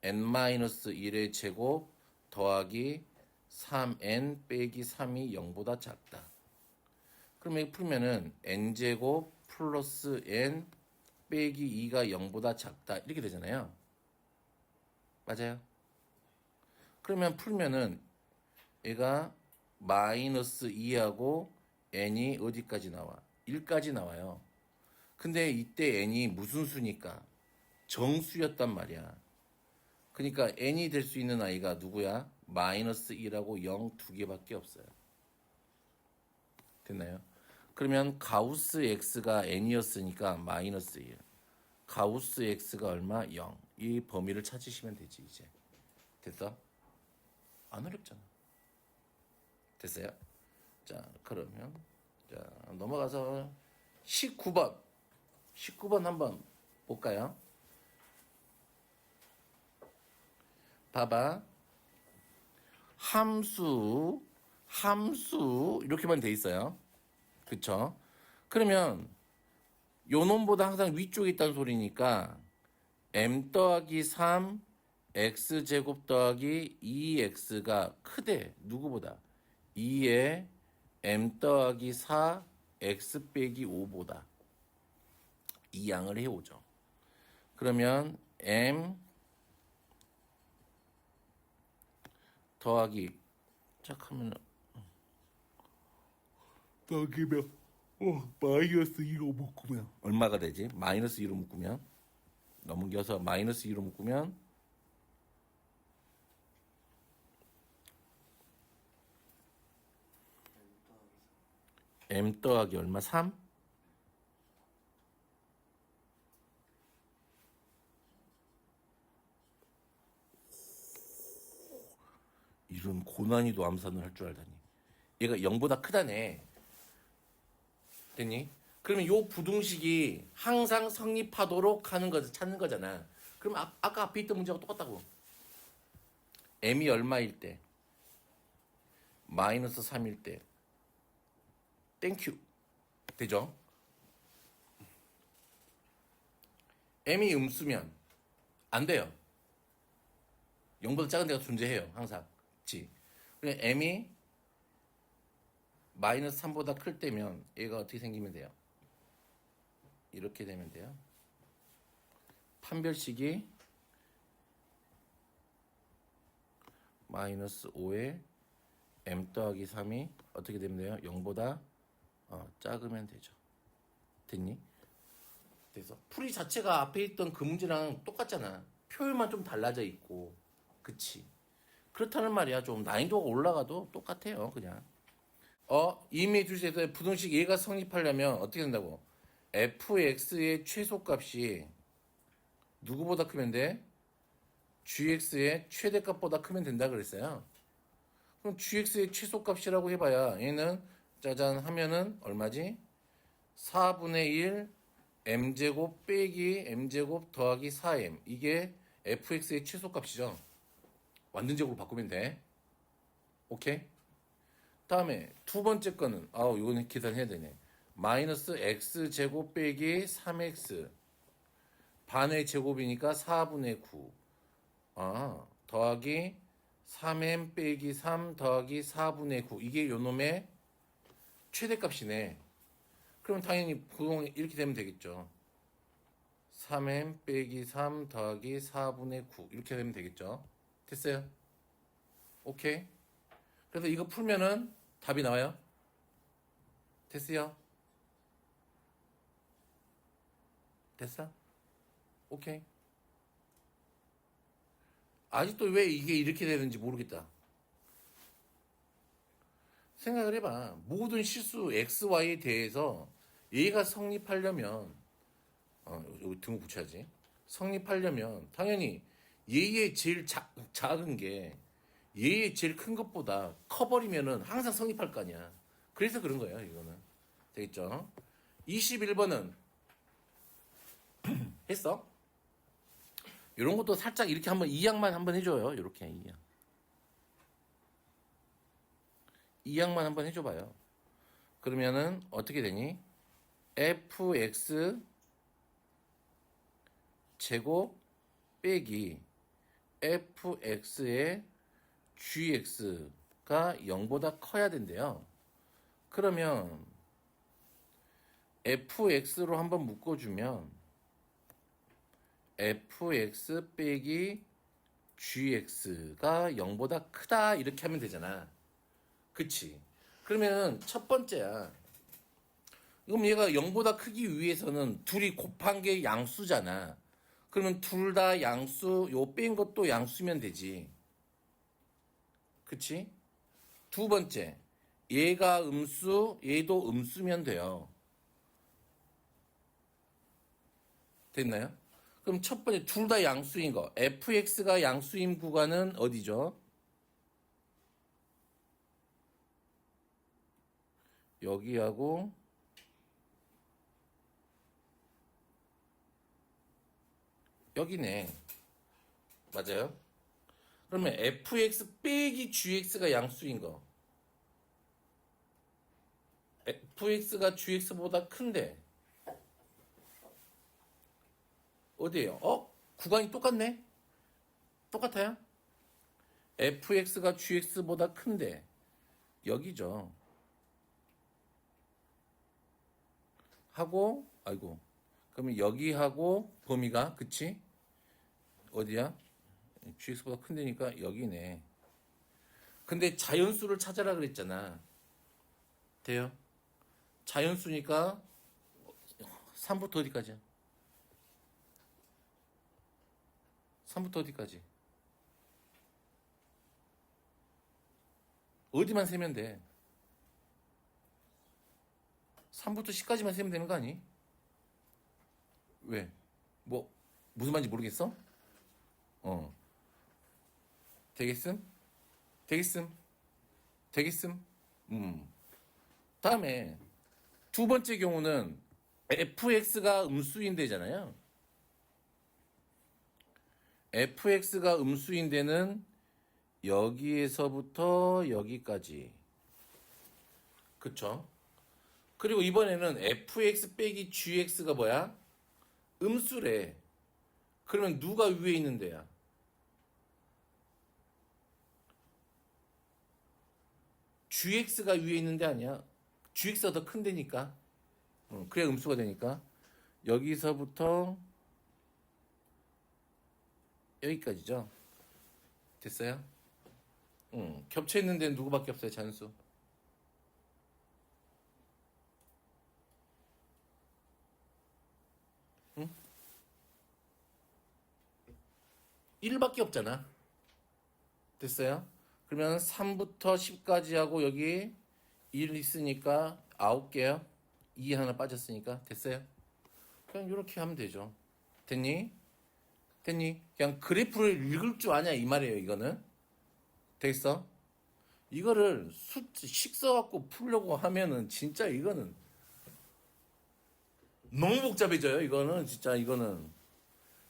n-1의 제곱 더하기 3n 빼기 3이 0보다 작다. 그럼 여기 풀면은 n제곱 플러스 n 빼기 2가 0보다 작다. 이렇게 되잖아요. 맞아요? 그러면 풀면은 얘가 마이너스 2하고 n이 어디까지 나와? 1까지 나와요. 근데 이때 n이 무슨 수니까? 정수였단 말이야. 그러니까 n이 될 수 있는 아이가 누구야? 마이너스 2하고 0 두 개밖에 없어요. 됐나요? 그러면 가우스 x가 n이었으니까 마이너스 1. 가우스 x가 얼마? 0. 이 범위를 찾으시면 되지 이제. 됐어? 안 어렵잖아. 됐어요? 자, 그러면 자, 넘어가서 19번. 19번 한번 볼까요? 봐봐. 함수 이렇게만 돼 있어요. 그쵸? 그러면 요 놈보다 항상 위쪽에 있다는 소리니까 m 더하기 3 x제곱 더하기 2x가 크대. 누구보다? 2의 m 더하기 4 x 빼기 5보다. 이 양을 해오죠. 그러면 m 더하기 시작하면 더하기면 마이너스 2로 묶으면 얼마가 되지? 마이너스 2로 묶으면 넘겨서 마이너스 2로 묶으면 m 더하기 얼마? 3? 이런 고난이도 암산을 할 줄 알다니. 얘가 0보다 크다네. 됐니? 그러면 요 부등식이 항상 성립하도록 하는 것을 찾는 거잖아. 그럼 아까 앞에 있던 문제하고 똑같다고. m이 얼마일 때? 마이너스 3일 때. 땡큐. 되죠? m이 음수면 안 돼요. 0보다 작은 데가 존재해요. 항상. 그치? 그냥 m이 마이너스 3보다 클 때면 얘가 어떻게 생기면 돼요? 이렇게 되면 돼요. 판별식이 마이너스 5에 m 더하기 3이 어떻게 되면 돼요? 0보다 작으면 되죠. 됐니? 그래서 풀이 자체가 앞에 있던 그 문제랑 똑같잖아. 표현만 좀 달라져 있고. 그치? 그렇다는 말이야. 좀 난이도가 올라가도 똑같아요. 그냥. 이미 주제에서 부등식 얘가 성립하려면 어떻게 된다고? fx의 최소값이 누구보다 크면 돼? gx의 최대값보다 크면 된다 그랬어요. 그럼 gx의 최소값이라고 해봐야 얘는 짜잔 하면은 얼마지? 4분의 1 m제곱 빼기 m제곱 더하기 4m 이게 fx의 최소값이죠. 완전적으로 바꾸면 돼. 오케이? 다음에 두 번째 거는 이거는 계산해야 되네. 마이너스 x제곱 빼기 3x 반의 제곱이니까 4분의 9 더하기 3m 빼기 3 더하기 4분의 9 이게 요놈의 최대값이네. 그럼 당연히 구동 이렇게 되면 되겠죠. 3m 빼기 3 더하기 4분의 9 이렇게 되면 되겠죠. 됐어요? 오케이? 그래서 이거 풀면은 답이 나와요. 됐어요? 됐어? 오케이. 아직도 왜 이게 이렇게 되는지 모르겠다. 생각을 해봐. 모든 실수 XY에 대해서 얘가 성립하려면, 여기 등호 붙여야지. 성립하려면, 당연히 얘의 제일 작은 게 얘의 제일 큰 것보다 커버리면은 항상 성립할 거 아니야. 그래서 그런 거예요, 이거는. 되겠죠? 21번은 했어? 이런 것도 살짝 이렇게 한번 이양만 한번 해줘요. 이렇게 이양. 이양만 한번 해줘봐요. 그러면은 어떻게 되니? fx 제곱 빼기 fx의 gx가 0보다 커야 된대요. 그러면 fx로 한번 묶어주면 fx 빼기 gx가 0보다 크다 이렇게 하면 되잖아. 그치? 그러면 첫 번째야. 그럼 얘가 0보다 크기 위해서는 둘이 곱한 게 양수잖아. 그러면 둘 다 양수, 요 뺀 것도 양수면 되지. 그치? 두 번째, 얘가 음수, 얘도 음수면 돼요. 됐나요? 그럼 첫 번째, 둘 다 양수인 거. fx가 양수인 구간은 어디죠? 여기하고 여기네. 맞아요? 그러면 fx 빼기 gx가 양수인 거. fx가 gx보다 큰데 어디에요? 구간이 똑같네? 똑같아요? fx가 gx보다 큰데 여기죠. 하고 아이고 그러면 여기하고 범위가 그치? 어디야? gx보다 큰 데니까 여기네. 근데 자연수를 찾아라 그랬잖아. 돼요? 자연수니까 3부터 어디까지야? 3부터 어디까지? 어디만 세면 돼? 3부터 10까지만 세면 되는 거 아니? 왜? 뭐 무슨 말인지 모르겠어? 되겠음? 되겠음? 되겠음? 다음에 두 번째 경우는 fx가 음수인데잖아요. fx가 음수인데는 여기에서부터 여기까지. 그쵸? 그리고 이번에는 fx 빼기 gx가 뭐야? 음수래. 그러면 누가 위에 있는 데야? gx가 위에 있는 데 아니야? gx가 더 큰 데니까. 그래야 음수가 되니까. 여기서부터 여기까지죠. 됐어요? 겹쳐 있는 데는 누구밖에 없어요, 잔수. 1밖에 없잖아. 됐어요? 그러면 3부터 10까지 하고 여기 1 있으니까 9개요. 2 하나 빠졌으니까 됐어요? 그냥 이렇게 하면 되죠. 됐니? 됐니? 그냥 그래프를 읽을 줄 아냐 이 말이에요. 이거는 됐어? 이거를 식 써갖고 풀려고 하면은 진짜 이거는 너무 복잡해져요. 이거는 진짜 이거는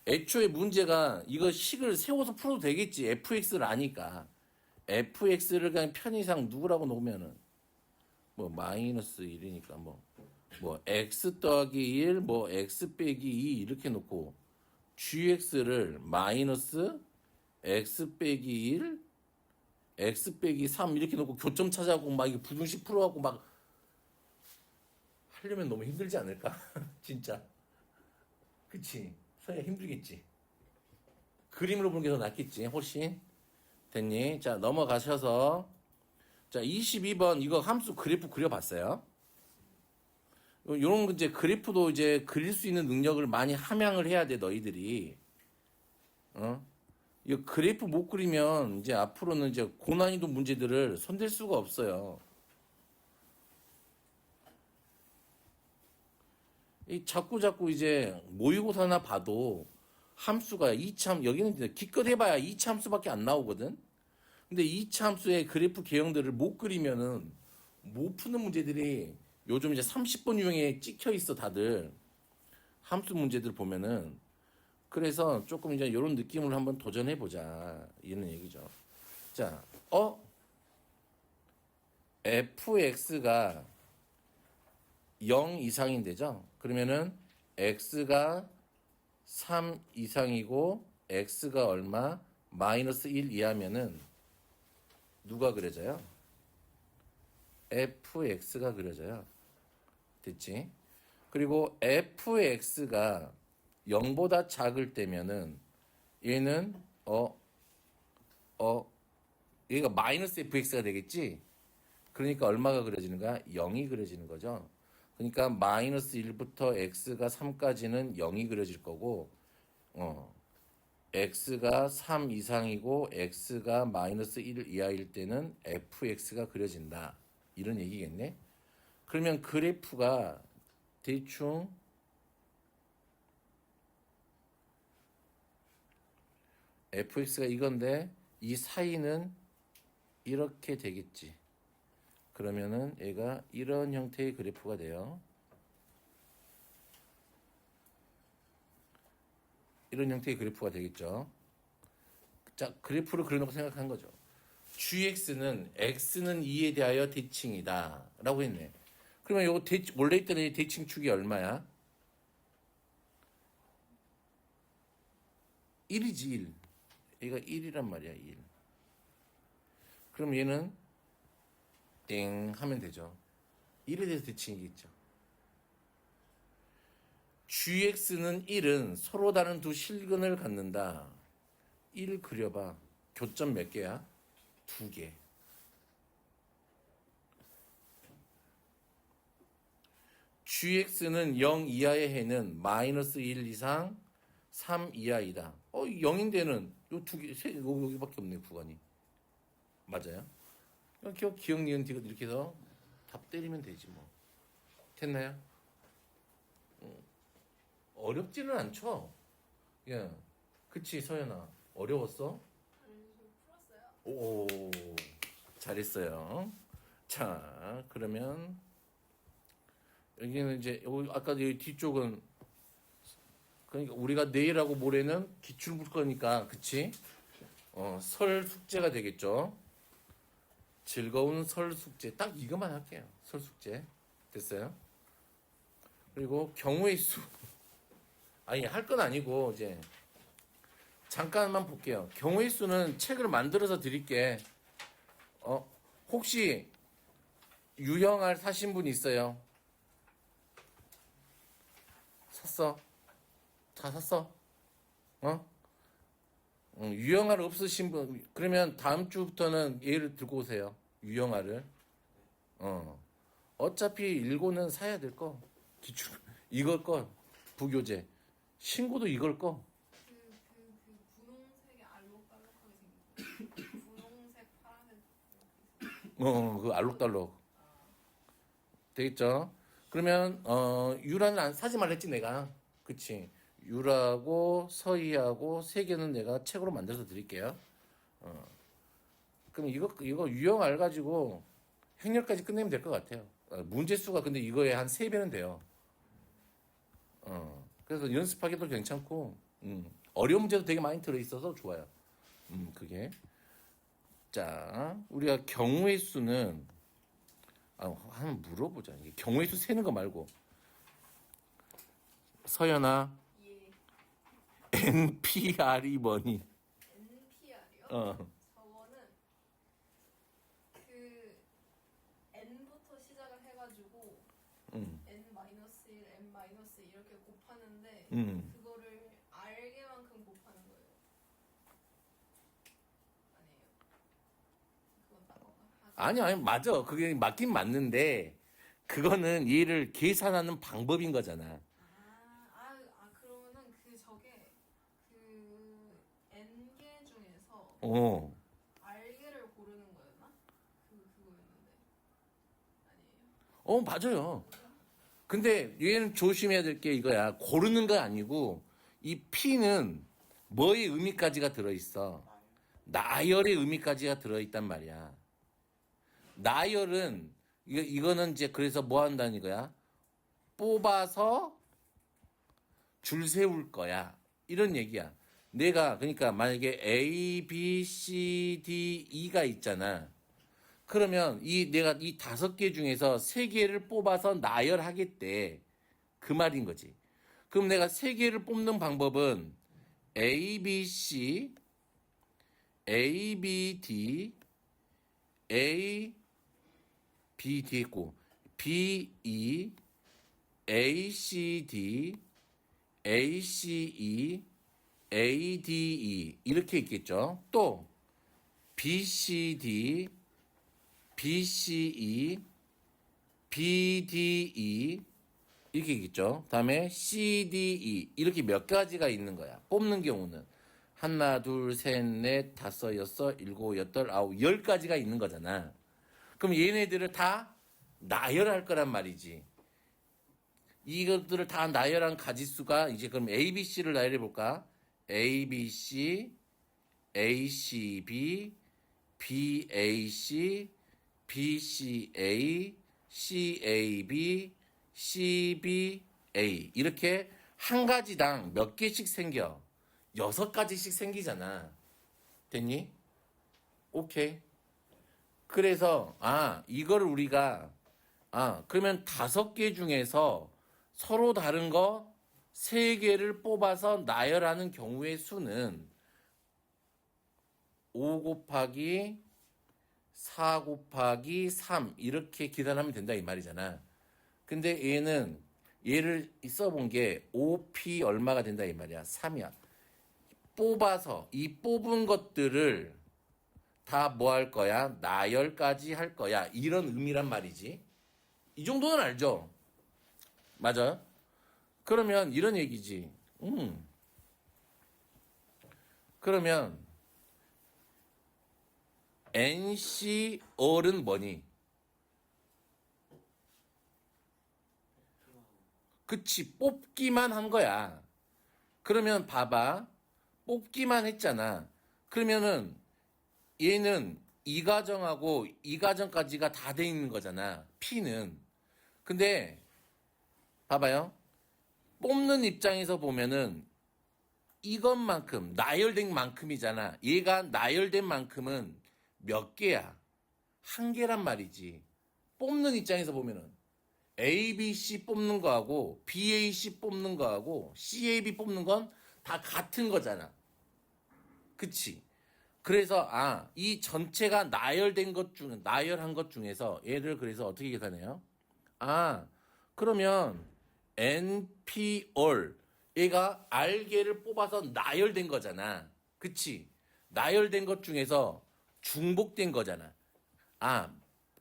애초에 문제가 이거 식을 세워서 풀어도 되겠지. fx를 아니까 fx를 그냥 편의상 누구라고 놓으면은 뭐 마이너스 1이니까 뭐 x 더하기 1 뭐 x 빼기 2 이렇게 놓고 gx를 마이너스 x 빼기 1 x 빼기 3 이렇게 놓고 교점 찾아갖고 막 이게 부등식 풀어갖고 막 하려면 너무 힘들지 않을까? 진짜. 그치? 소희가 힘들겠지. 그림으로 보는 게 더 낫겠지. 훨씬. 됐니? 자, 넘어가셔서 자, 22번 이거 함수 그래프 그려봤어요? 요런 이제 그래프도 이제 그릴 수 있는 능력을 많이 함양을 해야 돼, 너희들이. 어? 이 그래프 못 그리면 이제 앞으로는 이제 고난이도 문제들을 손댈 수가 없어요. 이 자꾸 이제 모의고사나 봐도 함수가 이차 여기는 이제 기껏 해봐야 이차 함수밖에 안 나오거든. 근데 이차 함수의 그래프 개형들을 못 그리면은 못 푸는 문제들이 요즘 이제 30번 유형에 찍혀 있어 다들 함수 문제들 보면은. 그래서 조금 이제 이런 느낌으로 한번 도전해 보자 이런 얘기죠. 자, fx가 0 이상인데죠. 그러면은 x가 3 이상이고 x가 얼마? 마이너스 1 이하면은 누가 그려져요? fx가 그려져요. 됐지? 그리고 fx가 0보다 작을 때면은 얘는 얘가 마이너스 fx가 되겠지? 그러니까 얼마가 그려지는 거야? 0이 그려지는 거죠. 그러니까 마이너스 1부터 x가 3까지는 0이 그려질 거고 x가 3 이상이고 x가 마이너스 1 이하일 때는 fx가 그려진다. 이런 얘기겠네. 그러면 그래프가 대충 fx가 이건데 이 사이는 이렇게 되겠지. 그러면은 얘가 이런 형태의 그래프가 돼요. 이런 형태의 그래프가 되겠죠. 자, 그래프를 그려놓고 생각한 거죠. gx는 x는 2에 대하여 대칭이다 라고 했네. 그러면 요거 원래 있던 이 대칭축이 얼마야? 1이지 1. 얘가 1이란 말이야 1. 그럼 얘는 땡 하면 되죠. 1에 대해서 대칭이겠죠. gx는 1은 서로 다른 두 실근을 갖는다. 1 그려봐. 교점 몇 개야? 2개. gx는 0 이하의 해는 마이너스 1 이상 3 이하이다. 0인데는 요 두 개, 여기밖에 없네, 구간이. 맞아요? 기억, 니은, 디귿 이렇게 해서 답 때리면 되지, 뭐. 됐나요? 어렵지는 않죠? 예. 그치, 서연아. 어려웠어? 아니, 저 풀었어요. 오, 잘했어요. 자, 그러면, 여기는 이제, 아까 여기 뒤쪽은, 그러니까 우리가 내일하고 모레는 기출 볼 거니까, 그치? 설 숙제가 되겠죠? 즐거운 설 숙제. 딱 이것만 할게요. 설 숙제. 됐어요? 그리고 경우의 수. 아니, 할 건 아니고, 이제, 잠깐만 볼게요. 경우의 수는 책을 만들어서 드릴게. 혹시 유형알 사신 분 있어요? 샀어? 다 샀어? 유형알 없으신 분, 그러면 다음 주부터는 얘를 들고 오세요. 유형알을. 어차피 일고는 사야 될 거. 기출, 이걸 거. 부교재. 신고도 이걸 거. 그 분홍색이 알록달록하게 생긴 분홍색, 파란색 이렇게 있어요. 그 알록달록. 되겠죠? 그러면, 유라는 사지 말랬지, 내가. 그치? 유라고, 서희하고, 세 개는 내가 책으로 만들어서 드릴게요. 그럼 이거 유형 알가지고 행렬까지 끝내면 될 것 같아요. 문제수가 근데 이거에 한 3배는 돼요. 그래서 연습하기도 괜찮고, 어려운 문제도 되게 많이 들어있어서 좋아요. 그게. 자, 우리가 경우의 수는, 한번 물어보자. 이게 경우의 수 세는 거 말고. 서연아, 예. NPR이 뭐니? NPR이요? 저거는 그 n부터 시작을 해가지고 n-1, n-2 이렇게 곱하는데 그거를 r개만큼 곱하는 거예요. 아니에요? 그건 따로 하죠. 아니, 맞아. 그게 맞긴 맞는데, 그거는 얘를 계산하는 방법인 거잖아. 그러면은 저게 N개 중에서 어. R개를 고르는 거였나? 그거였는데. 아니에요? 맞아요. 근데 얘는 조심해야 될 게 이거야. 고르는 거 아니고 이 P는 뭐의 의미까지가 들어있어? 나열의 의미까지가 들어있단 말이야. 나열은 이거는 이제 그래서 뭐 한다는 이거야? 뽑아서 줄 세울 거야. 이런 얘기야. 내가 그러니까 만약에 A, B, C, D, E가 있잖아. 그러면 내가 이 5개 중에서 3개를 뽑아서 나열하겠대. 그 말인 거지. 그럼 내가 3개를 뽑는 방법은 A, B, C, A, B, D, A, B, D 있고 B, E, A, C, D, A, C, E, A, D, E 이렇게 있겠죠. 또 B, C, D, B, C, E, B, D, E 이렇게 있겠죠. 다음에 C, D, E 이렇게 몇 가지가 있는 거야. 뽑는 경우는 하나, 둘, 셋, 넷, 다섯, 여섯, 일곱, 여덟, 아홉, 10가지가 있는 거잖아. 그럼 얘네들을 다 나열할 거란 말이지. 이것들을 다 나열한 가지수가 이제 그럼 A, B, C를 나열해 볼까? A, B, C, A, C, B, B, A, C, B, C, A, C, A, B, C, B, A 이렇게 한 가지당 몇 개씩 생겨? 6가지씩 생기잖아. 됐니? 오케이. 그래서 이거를 우리가 그러면 5개 중에서 서로 다른 거 3개를 뽑아서 나열하는 경우의 수는 5 곱하기 4 곱하기 3 이렇게 계산하면 된다 이 말이잖아. 근데 얘를 써본 게 5p 얼마가 된다 이 말이야. 3이야. 뽑아서 이 뽑은 것들을 다 뭐 할 거야? 나열까지 할 거야. 이런 의미란 말이지. 이 정도는 알죠? 맞아요? 그러면 이런 얘기지. 그러면 NCall은 뭐니? 그치, 뽑기만 한 거야. 그러면 봐봐. 뽑기만 했잖아. 그러면은 얘는 이 가정하고 이 가정까지가 다 돼 있는 거잖아. P는. 근데 봐봐요. 뽑는 입장에서 보면은 이것만큼 나열된 만큼이잖아. 얘가 나열된 만큼은 몇 개야? 한 개란 말이지. 뽑는 입장에서 보면은 A, B, C 뽑는 거하고 B, A, C 뽑는 거하고 C, A, B 뽑는 건 다 같은 거잖아. 그치? 그래서 이 전체가 나열한 것 중에서 얘를 그래서 어떻게 계산해요? 그러면 NP all 얘가 R개를 뽑아서 나열된 거잖아. 그치? 나열된 것 중에서 중복된 거잖아.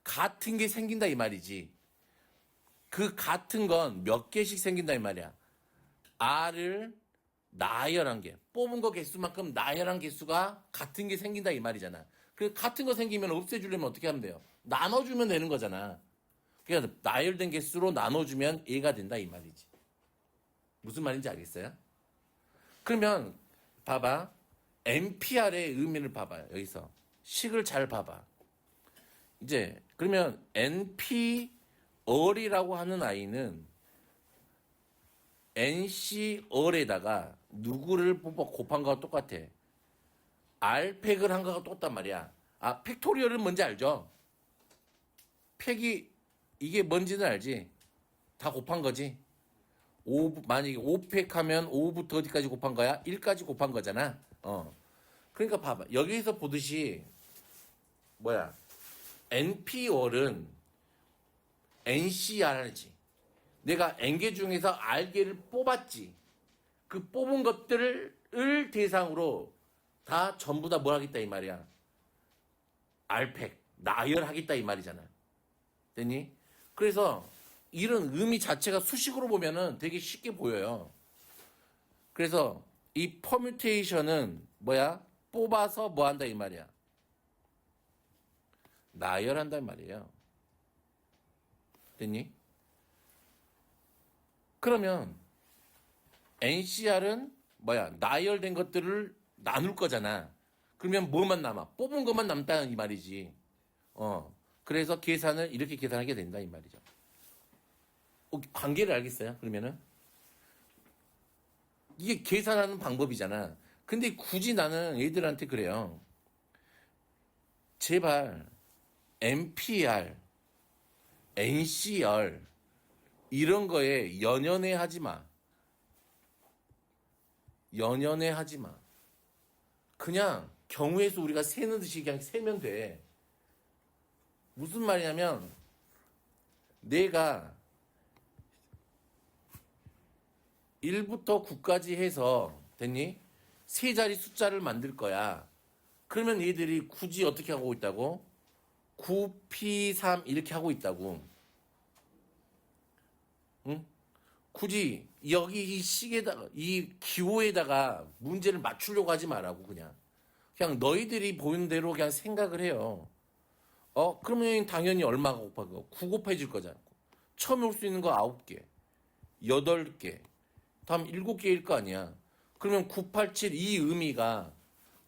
같은 게 생긴다 이 말이지. 그 같은 건 몇 개씩 생긴다 이 말이야. R을 나열한 게 뽑은 거 개수만큼 나열한 개수가 같은 게 생긴다 이 말이잖아. 그 같은 거 생기면 없애주려면 어떻게 하면 돼요? 나눠주면 되는 거잖아. 그러니까 나열된 개수로 나눠주면 얘가 된다 이 말이지. 무슨 말인지 알겠어요? 그러면 봐봐. NPR의 의미를 봐봐요. 여기서 식을 잘 봐봐. 이제 그러면 NPall이라고 하는 아이는 NCall에다가 누구를 뽑아 곱한 거와 똑같아. R팩을 한 거가 똑같단 말이야. 팩토리얼은 뭔지 알죠? 팩이 이게 뭔지는 알지? 다 곱한 거지. 만약에 5팩 하면 5부터 어디까지 곱한 거야? 1까지 곱한 거잖아. 그러니까 봐봐. 여기서 보듯이 NPall은 NCR이지. 내가 N개 중에서 R개를 뽑았지. 그 뽑은 것들을 대상으로 다 전부 다 뭘 하겠다 이 말이야. R팩 나열하겠다 이 말이잖아. 됐니? 그래서 이런 의미 자체가 수식으로 보면은 되게 쉽게 보여요. 그래서 이 퍼뮤테이션은 뭐야? 뽑아서 뭐 한다 이 말이야. 나열한단 말이에요. 됐니? 그러면 NCR은 뭐야? 나열된 것들을 나눌 거잖아. 그러면 뭐만 남아? 뽑은 것만 남다는 이 말이지. 그래서 계산을 이렇게 계산하게 된다 이 말이죠. 관계를 알겠어요? 그러면은 이게 계산하는 방법이잖아. 근데 굳이 나는 얘들한테 그래요. 제발 NPR, NCR 이런 거에 연연해 하지 마. 연연해 하지 마. 그냥 경우의 수 우리가 세는 듯이 그냥 세면 돼. 무슨 말이냐면 내가 1부터 9까지 해서 됐니? 세 자리 숫자를 만들 거야. 그러면 얘들이 굳이 어떻게 하고 있다고? 9P3 이렇게 하고 있다고. 응? 굳이 여기 이 식에다가 이 기호에다가 문제를 맞추려고 하지 말라고 그냥 너희들이 보는 대로 그냥 생각을 해요. 그러면 당연히 얼마가 곱하고 9 곱해질 거잖아. 처음에 올 수 있는 거 9개, 8개, 다음 7개일 거 아니야. 그러면 987 이 의미가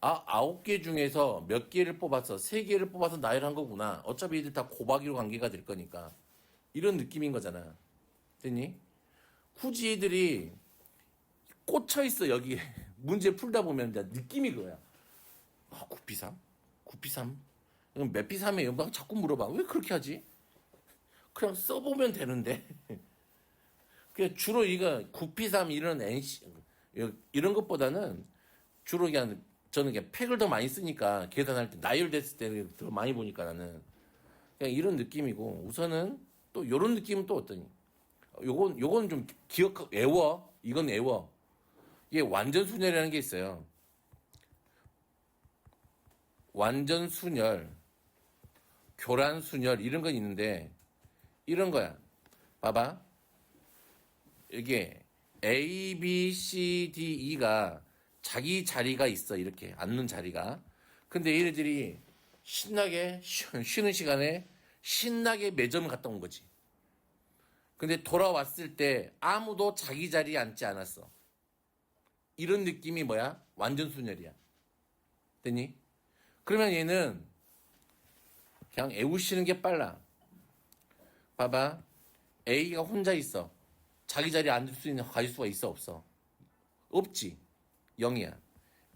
9개 중에서 몇 개를 뽑아서 3개를 뽑아서 나열한 거구나. 어차피 얘들 다 곱하기로 관계가 될 거니까. 이런 느낌인 거잖아. 됐니? 굳이 얘들이 꽂혀 있어 여기에. 문제 풀다 보면 느낌이 그거야. 9P3? 9P3? 몇 P3이에요? 막 자꾸 물어봐. 왜 그렇게 하지? 그냥 써보면 되는데. 그냥 주로 이거 9P3 이런 NC 이런 것보다는 주로 그냥 저는 그냥 팩을 더 많이 쓰니까 계산할 때 나열됐을 때 더 많이 보니까 나는 그냥 이런 느낌이고 우선은 또 요런 느낌은 또 어떠니? 요건 좀 외워. 이건 외워. 이게 완전순열이라는 게 있어요. 완전순열, 교란순열 이런 건 있는데 이런 거야. 봐봐. 이게 A, B, C, D, E가 자기 자리가 있어. 이렇게 앉는 자리가. 근데 얘네들이 신나게 쉬는 시간에 신나게 매점을 갔다 온 거지. 근데 돌아왔을 때 아무도 자기 자리에 앉지 않았어. 이런 느낌이 뭐야? 완전 순열이야. 됐니? 그러면 얘는 그냥 애우시는 게 빨라. 봐봐. A가 혼자 있어. 자기 자리에 앉을 수 있는 가짓수가 있어 없어? 없지. 0이야.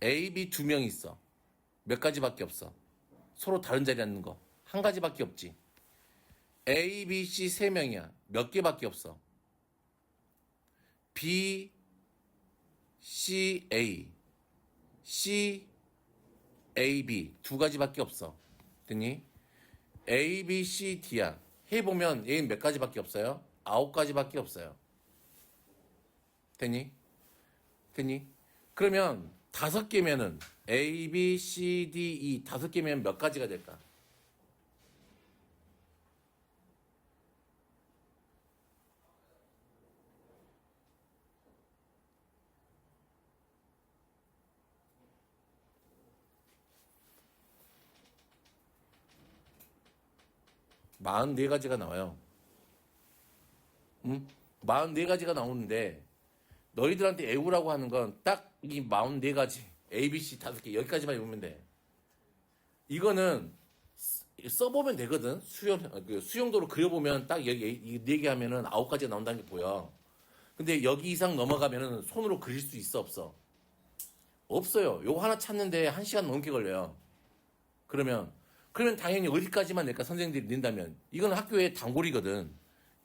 A, B 2명 있어. 몇 가지밖에 없어. 서로 다른 자리에 앉는 거. 한 가지밖에 없지. A, B, C 3명이야. 몇 개밖에 없어. B, C, A. C, A, B. 2가지밖에 없어. 됐니? A, B, C, D야. 해보면 얘는 몇 가지밖에 없어요? 9가지밖에 없어요. 됐니? 됐니? 그러면 5개면은 A, B, C, D, E 5개면 몇 가지가 될까? 마흔 네 가지가 나와요. 응? 44가지가 나오는데 너희들한테 외우라고 하는 건 딱 이 44가지 A, B, C 5개 여기까지만 외우면 돼. 이거는 써보면 되거든. 수용도로 그려보면 딱 여기 4개 하면은 9가지가 나온다는 게 보여. 근데 여기 이상 넘어가면은 손으로 그릴 수 있어 없어? 없어요. 요거 하나 찾는데 1시간 넘게 걸려요. 그러면 당연히 어디까지만 낼까 선생님들이 낸다면 이건 학교의 단골이거든.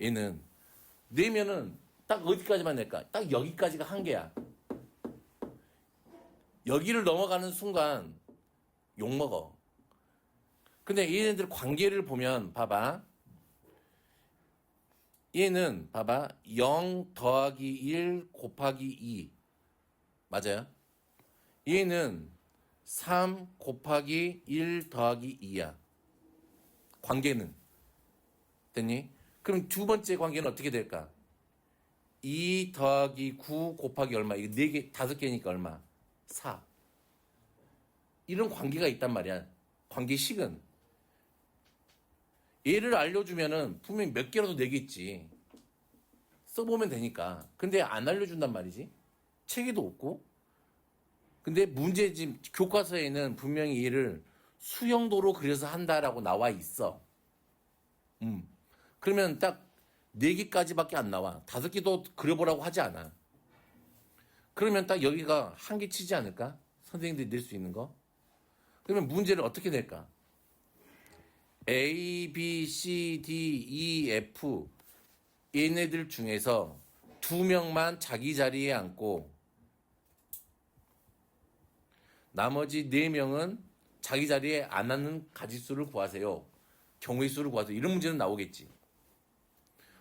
얘는 내면은 딱 어디까지만 낼까? 딱 여기까지가 한계야. 여기를 넘어가는 순간 욕먹어. 근데 얘네들 관계를 보면 봐봐. 얘는 봐봐. 0 더하기 1 곱하기 2. 맞아요? 얘는 3 곱하기 1 더하기 2야. 관계는. 됐니? 그럼 두 번째 관계는 어떻게 될까? 2 더하기 9 곱하기 얼마? 이거 4개, 5개니까 얼마? 4. 이런 관계가 있단 말이야. 관계식은. 얘를 알려주면은 분명히 몇 개라도 내겠지. 써보면 되니까. 근데 안 알려준단 말이지. 책에도 없고. 근데 문제 지금 교과서에는 분명히 얘를 수영도로 그려서 한다라고 나와 있어. 그러면 딱 4개까지밖에 안 나와. 5개도 그려보라고 하지 않아. 그러면 딱 여기가 한계 치지 않을까? 선생님들이 낼 수 있는 거. 그러면 문제를 어떻게 낼까? A, B, C, D, E, F 얘네들 중에서 2명만 자기 자리에 앉고 나머지 4명은 자기 자리에 안 앉는 가지수를 구하세요. 경우의 수를 구하세요. 이런 문제는 나오겠지.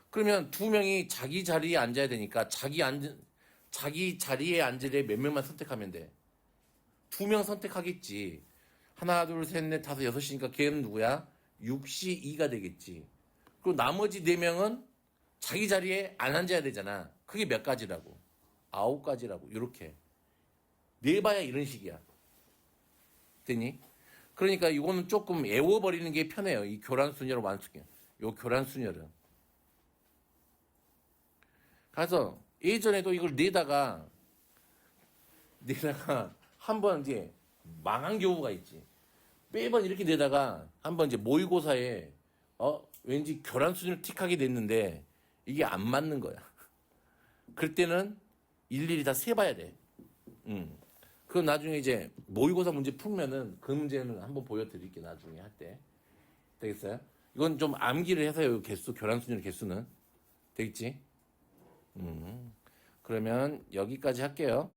그러면 2명이 자기 자리에 앉아야 되니까 자기 자리에 앉으래 몇 명만 선택하면 돼. 2명 선택하겠지. 하나, 둘, 셋, 넷, 다섯, 여섯이니까 걔는 누구야? 6시 2가 되겠지. 그리고 나머지 4명은 자기 자리에 안 앉아야 되잖아. 그게 몇 가지라고? 9가지라고. 이렇게. 내봐야 이런 식이야. 되니? 그러니까 이거는 조금 애워버리는 게 편해요. 이 교란순열을 완수해. 요 교란순열은. 그래서 예전에도 이걸 내다가 한번 이제 망한 경우가 있지. 매번 이렇게 내다가 한번 이제 모의고사에 왠지 교란순위를 틱하게 냈는데 이게 안 맞는 거야. 그럴 때는 일일이 다 세봐야 돼. 그건 나중에 이제 모의고사 문제 풀면은 그 문제는 한번 보여드릴게 나중에 할 때. 되겠어요? 이건 좀 암기를 해서요. 개수 교란순위 개수는 되겠지? 그러면 여기까지 할게요.